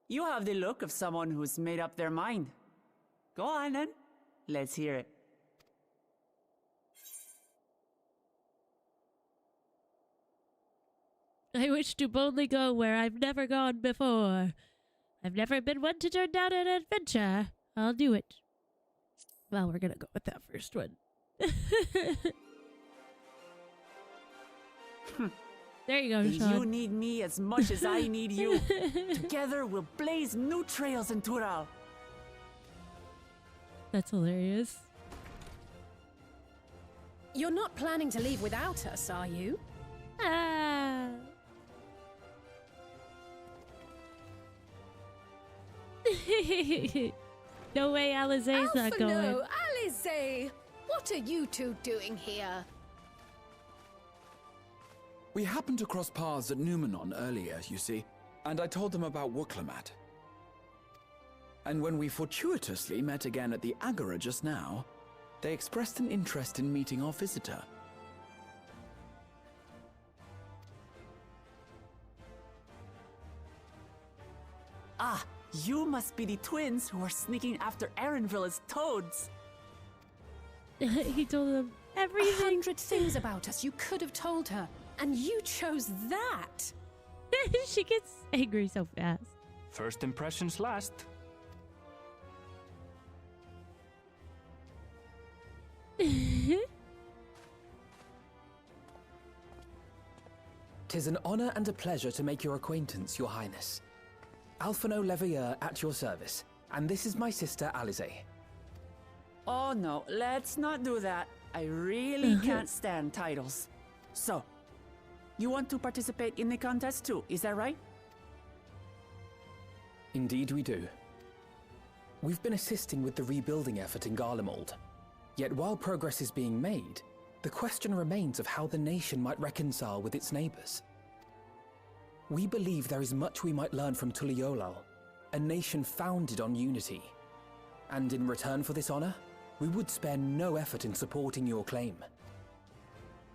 You have the look of someone who's made up their mind. Go on then. Let's hear it. I wish to boldly go where I've never gone before. I've never been one to turn down an adventure. I'll do it. Well, we're gonna go with that first one. There you go, Sean. You need me as much as I need you. Together we'll blaze new trails in Tural. That's hilarious. You're not planning to leave without us, are you? Ah. No way Alizé's not going. No, Alizé! What are you two doing here? We happened to cross paths at Numenon earlier, you see, and I told them about Wuklemat. And when we fortuitously met again at the Agora just now, they expressed an interest in meeting our visitor. Ah, you must be the twins who are sneaking after Erenville as toads. He told them everything. 100 things about us you could have told her, and you chose that. She gets angry so fast. First impressions last. "'Tis an honor and a pleasure to make your acquaintance, Your Highness. Alphino Leveilleur at your service, and this is my sister Alizé." Oh no, let's not do that. I really can't stand titles. So, you want to participate in the contest too, is that right? Indeed we do. We've been assisting with the rebuilding effort in Garlemald. Yet while progress is being made, the question remains of how the nation might reconcile with its neighbors. We believe there is much we might learn from Tuliolal, a nation founded on unity. And in return for this honor, we would spare no effort in supporting your claim.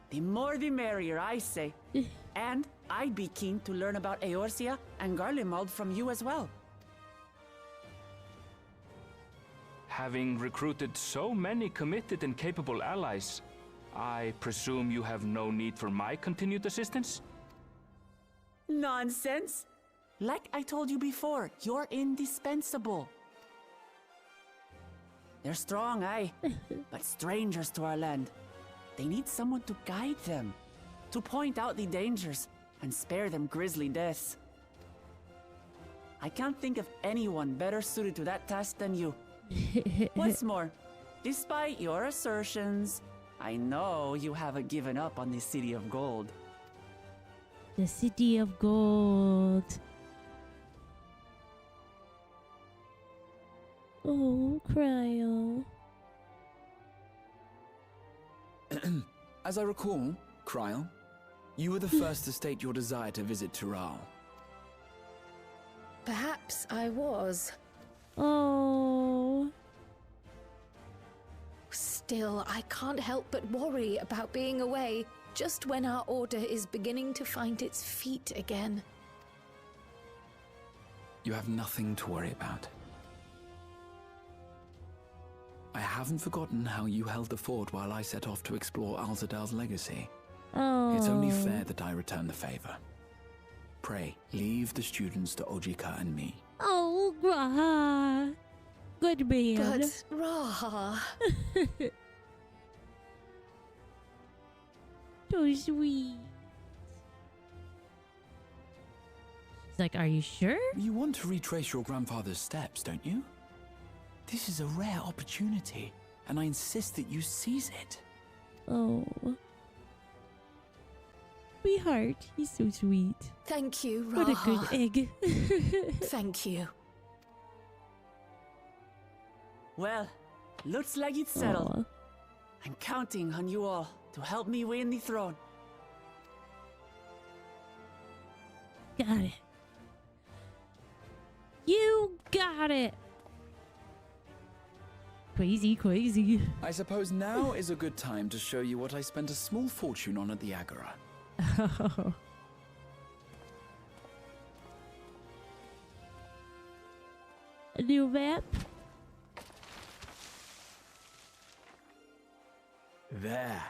The more the merrier, I say. And I'd be keen to learn about Eorzea and Garlemald from you as well. Having recruited so many committed and capable allies, I presume you have no need for my continued assistance? Nonsense! Like I told you before, you're indispensable. They're strong, aye, but strangers to our land. They need someone to guide them, to point out the dangers, and spare them grisly deaths. I can't think of anyone better suited to that task than you. What's more, despite your assertions, I know you haven't given up on the City of Gold. The City of Gold. Oh, Cryo. As I recall, Kryl, you were the first to state your desire to visit Tural. Perhaps I was. Oh. Still, I can't help but worry about being away just when our order is beginning to find its feet again. You have nothing to worry about. I haven't forgotten how you held the fort while I set off to explore Alzadal's legacy. Oh. It's only fair that I return the favor. Pray, leave the students to Ojika and me. Oh, Raha. Good man. But, Raha. So sweet. She's like, are you sure? You want to retrace your grandfather's steps, don't you? This is a rare opportunity, and I insist that you seize it. Oh. Sweetheart, he's so sweet. Thank you, Raha. What a good egg. Thank you. Well, looks like it's settled. Aww. I'm counting on you all to help me win the throne. Got it. You got it. Crazy, crazy. I suppose now is a good time to show you what I spent a small fortune on at the Agora. Oh. A new map? There.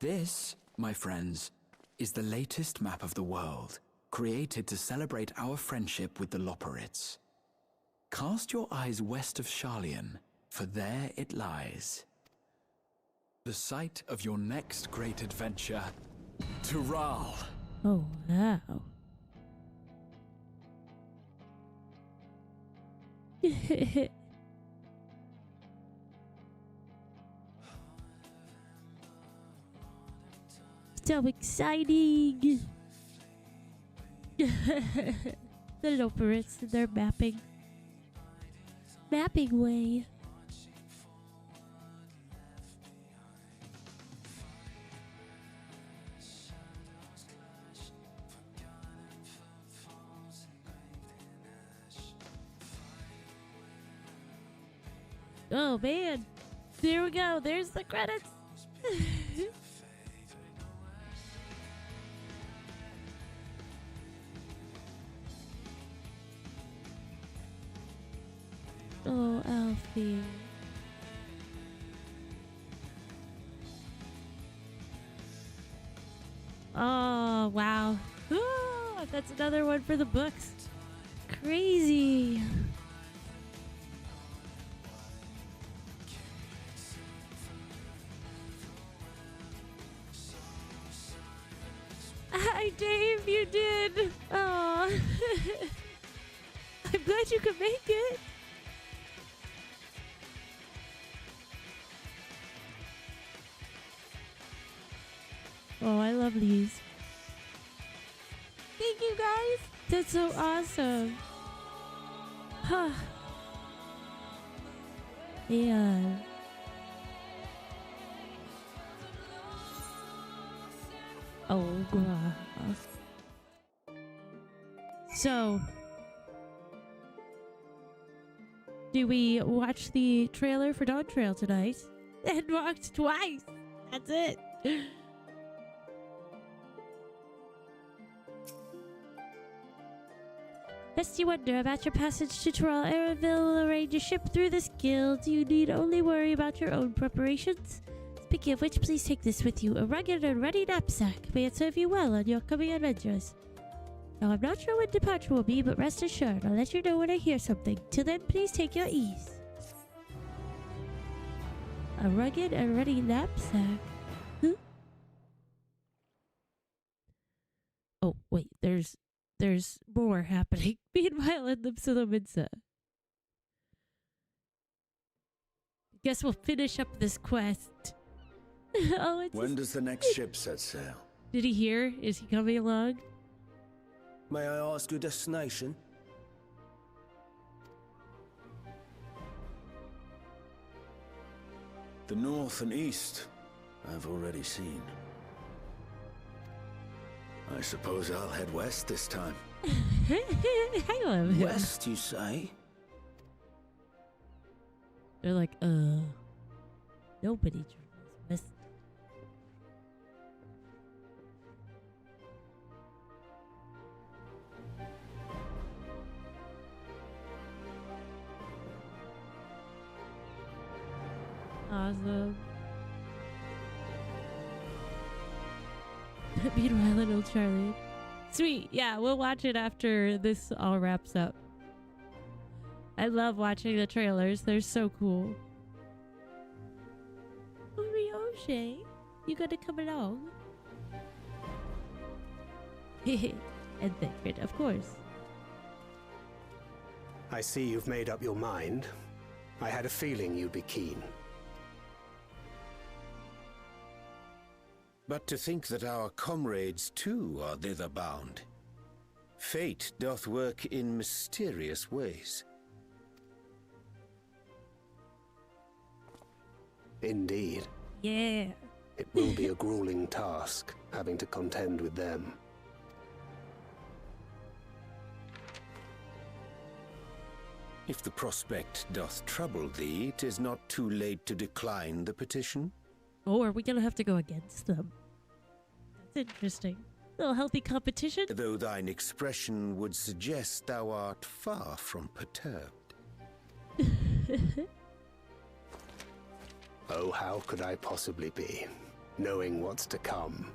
This, my friends, is the latest map of the world, created to celebrate our friendship with the Loporrits. Cast your eyes west of Sharlayan, for there it lies. The site of your next great adventure, Tural. Oh, wow. So exciting! The Loporrits and their mapping way. Oh man, there we go. There's the credits. Oh, Alfie. Oh, wow. Ooh, that's another one for the books. Crazy. Hi, Dave, you did. Oh, I'm glad you could make it. Oh, I love these. Thank you, guys. That's so awesome. Huh. Yeah. Oh, God. So, do we watch the trailer for Dawntrail tonight? And walked twice. That's it. Lest you wonder about your passage to Tural, Erenville will arrange a ship through this guild. You need only worry about your own preparations. Speaking of which, please take this with you. A rugged and ready knapsack. May it serve you well on your coming adventures. Now, I'm not sure when departure will be, but rest assured, I'll let you know when I hear something. Till then, please take your ease. A rugged and ready knapsack. Huh? Oh, wait, there's more happening. Meanwhile, in the Psilominsa. Guess we'll finish up this quest. Oh, it's when does the next ship set sail? Did he hear? Is he coming along? May I ask your destination? The north and east, I've already seen. I suppose I'll head west this time. I love him. West, you say? They're like, nobody travels west. awesome. Meanwhile, little Charlie. Sweet. Yeah, we'll watch it after this all wraps up. I love watching the trailers. They're so cool. Ryoshe, you gotta come along. And Thickford, of course. I see you've made up your mind. I had a feeling you'd be keen. But to think that our comrades too are thither bound. Fate doth work in mysterious ways. Indeed. Yeah. It will be a grueling task, having to contend with them. If the prospect doth trouble thee, 'tis not too late to decline the petition. Oh, are we gonna have to go against them? That's interesting. A little healthy competition. Though thine expression would suggest thou art far from perturbed. Oh, how could I possibly be, knowing what's to come?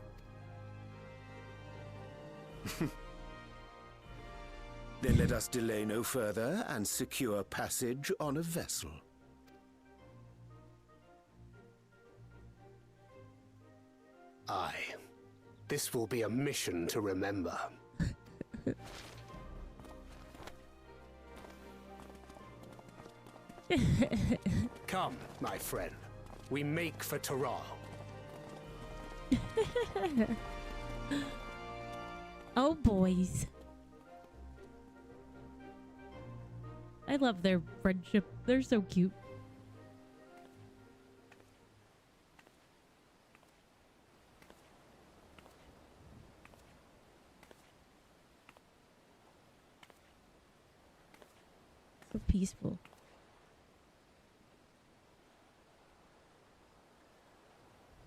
Then let us delay no further and secure passage on a vessel. Aye. This will be a mission to remember. Come, my friend. We make for Taral. Oh, boys. I love their friendship. They're so cute. So peaceful.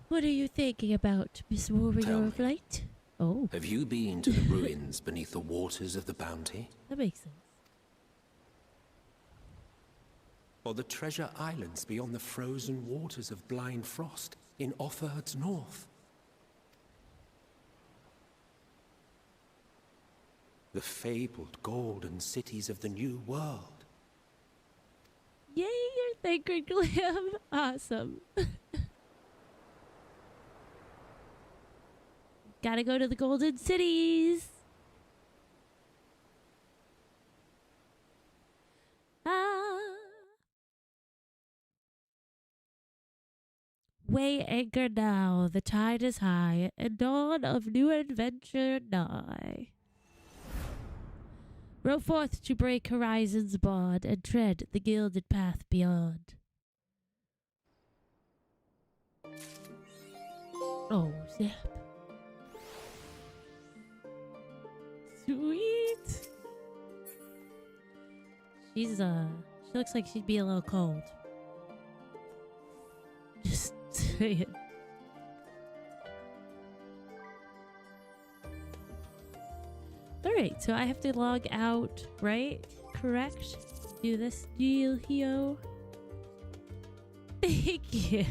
What are you thinking about, Miss Warrior of Light? Oh. Have you been to the ruins beneath the waters of the Bounty? That makes sense. Or the treasure islands beyond the frozen waters of Blind Frost in Offerd's north? The fabled golden cities of the New World? Yay, you're thinking, Glam. Awesome. Gotta go to the Golden Cities. Weigh anchor now, the tide is high, and dawn of new adventure nigh. Row forth to break horizon's bond, and tread the gilded path beyond. Oh, snap. Sweet. She looks like she'd be a little cold. Just saying. Alright, so I have to log out, right? Correct? Do this deal here. Thank you.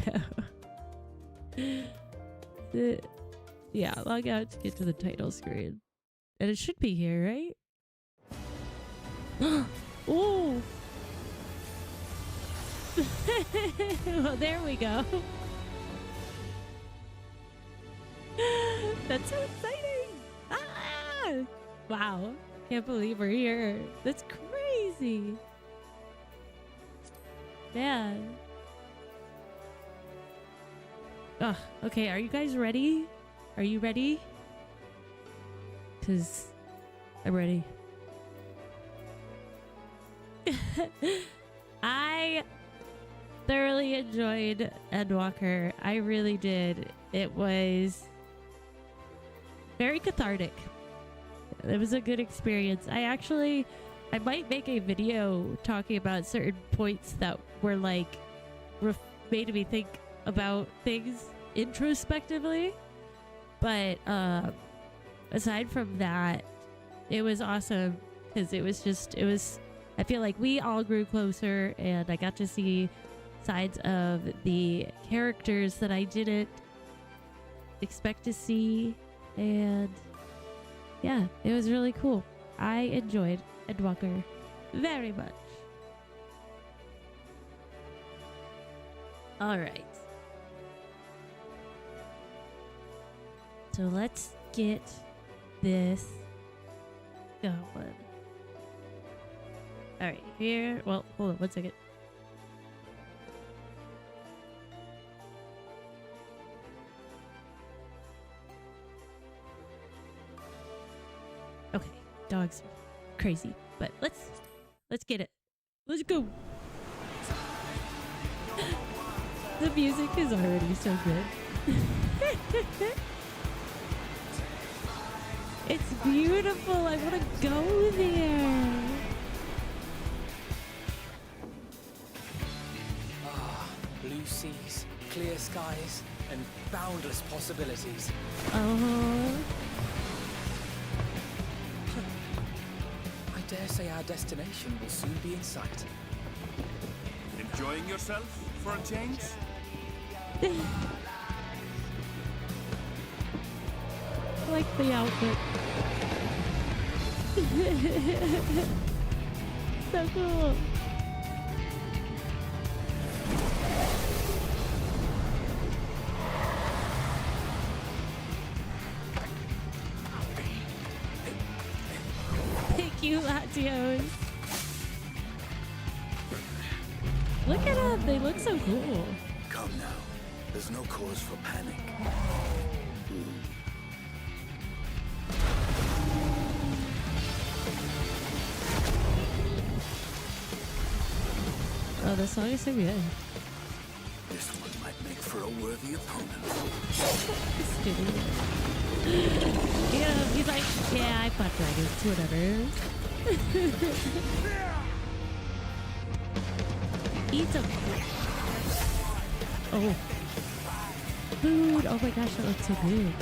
Yeah, log out to get to the title screen. And it should be here, right? Oh! Well, there we go. That's so exciting! Ah! Wow. Can't believe we're here. That's crazy. Man. Ugh. Okay, are you guys ready? Are you ready? Because I'm ready. I thoroughly enjoyed Endwalker. I really did. It was very cathartic. It was a good experience. I might make a video talking about certain points that were like made me think about things introspectively. But aside from that, it was awesome because I feel like we all grew closer, and I got to see sides of the characters that I didn't expect to see, and yeah, it was really cool. I enjoyed Endwalker very much. Alright. So let's get this going. Alright, here. Well, hold on 1 second. Okay, dogs are crazy, but let's get it. Let's go. The music is already so good. It's beautiful. I want to go there. Blue seas, clear skies, and boundless possibilities. I dare say our destination will soon be in sight. Enjoying yourself for a change? I like the outfit. So cool. Thank you, Latios. Look at them. They look so cool. Come now. There's no cause for panic. Oh, the song is so good. This one might make for a worthy opponent. Stupid. You know, he's like, yeah, I fought dragons, whatever. Eat some. Oh. Food. Oh my gosh, that looks so good.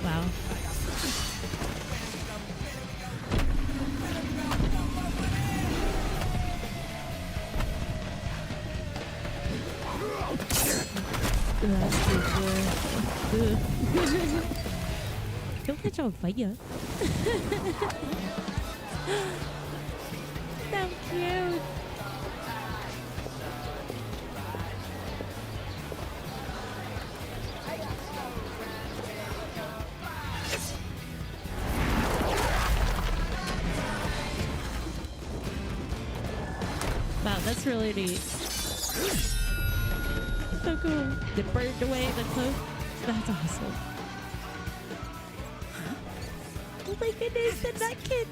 Wow. That's super. Don't catch on fire. So cute. Wow, that's really neat. So cool. They burned away the cloak. That's awesome. Oh my goodness, the nut kid.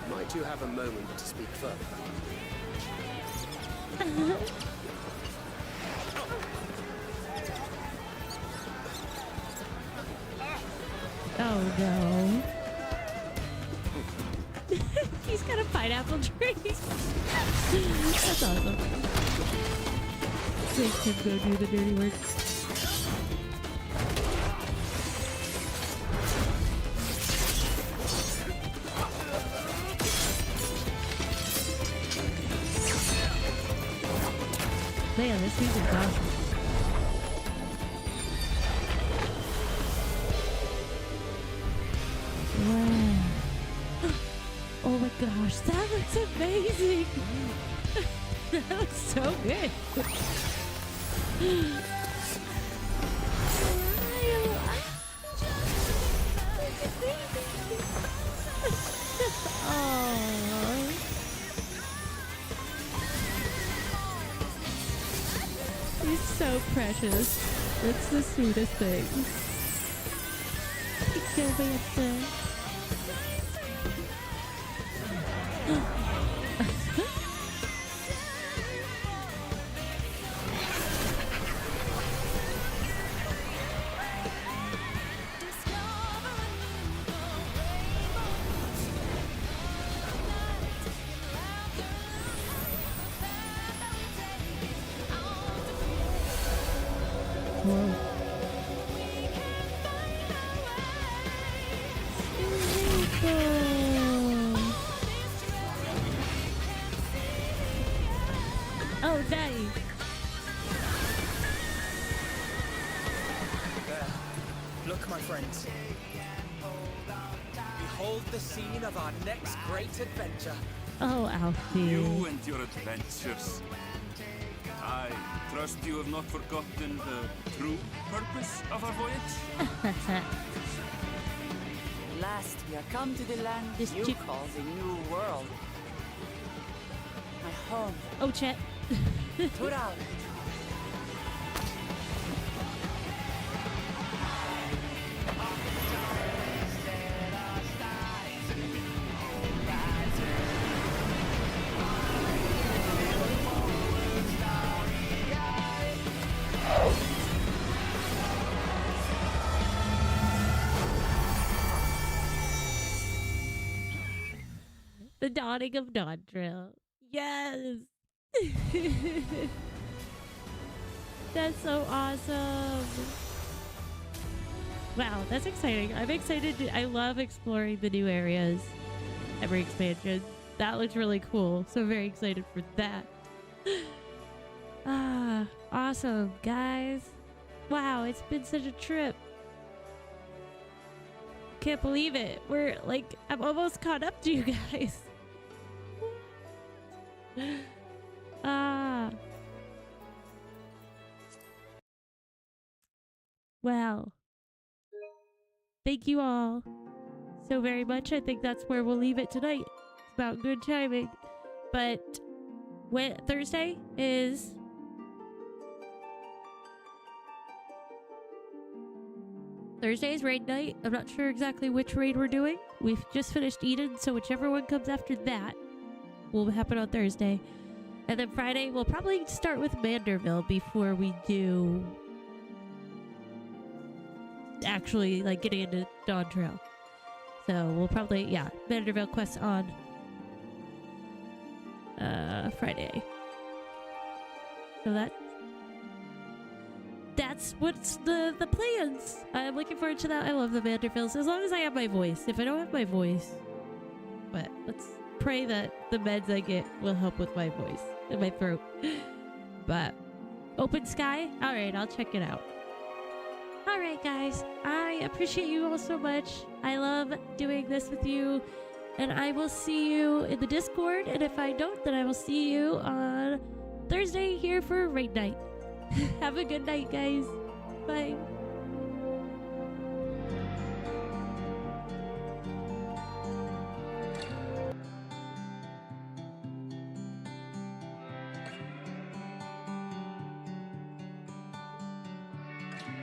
Might you have a moment to speak further? Oh no. He's got a pineapple tree. That's awesome. Make him go do the dirty work. Man, this music is awesome. Wow. Oh my gosh, that looks amazing. That looks so good. Oh. He's so precious. It's the sweetest thing. He's so handsome. Look, my friends. Behold the scene of our next great adventure. Oh, Alfie. You and your adventures. I trust you have not forgotten the true purpose of our voyage? At last, we are come to the land you call the New World. My home. Oh, Chet. Tural. The dawning of Dawntrail. Yes! That's so awesome! Wow, that's exciting. I'm excited. I love exploring the new areas every expansion. That looks really cool. So very excited for that. Ah, awesome, guys. Wow, it's been such a trip. Can't believe it. We're like, I'm almost caught up to you guys. Ah. Well, thank you all so very much. I think that's where we'll leave it tonight. It's about good timing. But Thursday is raid night. I'm not sure exactly which raid we're doing. We've just finished Eden, so whichever one comes after that will happen on Thursday. And then Friday, we'll probably start with Manderville before we do actually like getting into Dawntrail. So we'll probably, yeah, Manderville quests on Friday. So that's what's the plans. I'm looking forward to that. I love the Mandervilles as long as I have my voice. If I don't have my voice, but let's pray that the meds I get will help with my voice and my throat. But Open Sky, all right, I'll check it out. All right, guys, I appreciate you all so much. I love doing this with you, and I will see you in the Discord. And if I don't, then I will see you on Thursday here for raid night. Have a good night, guys. Bye.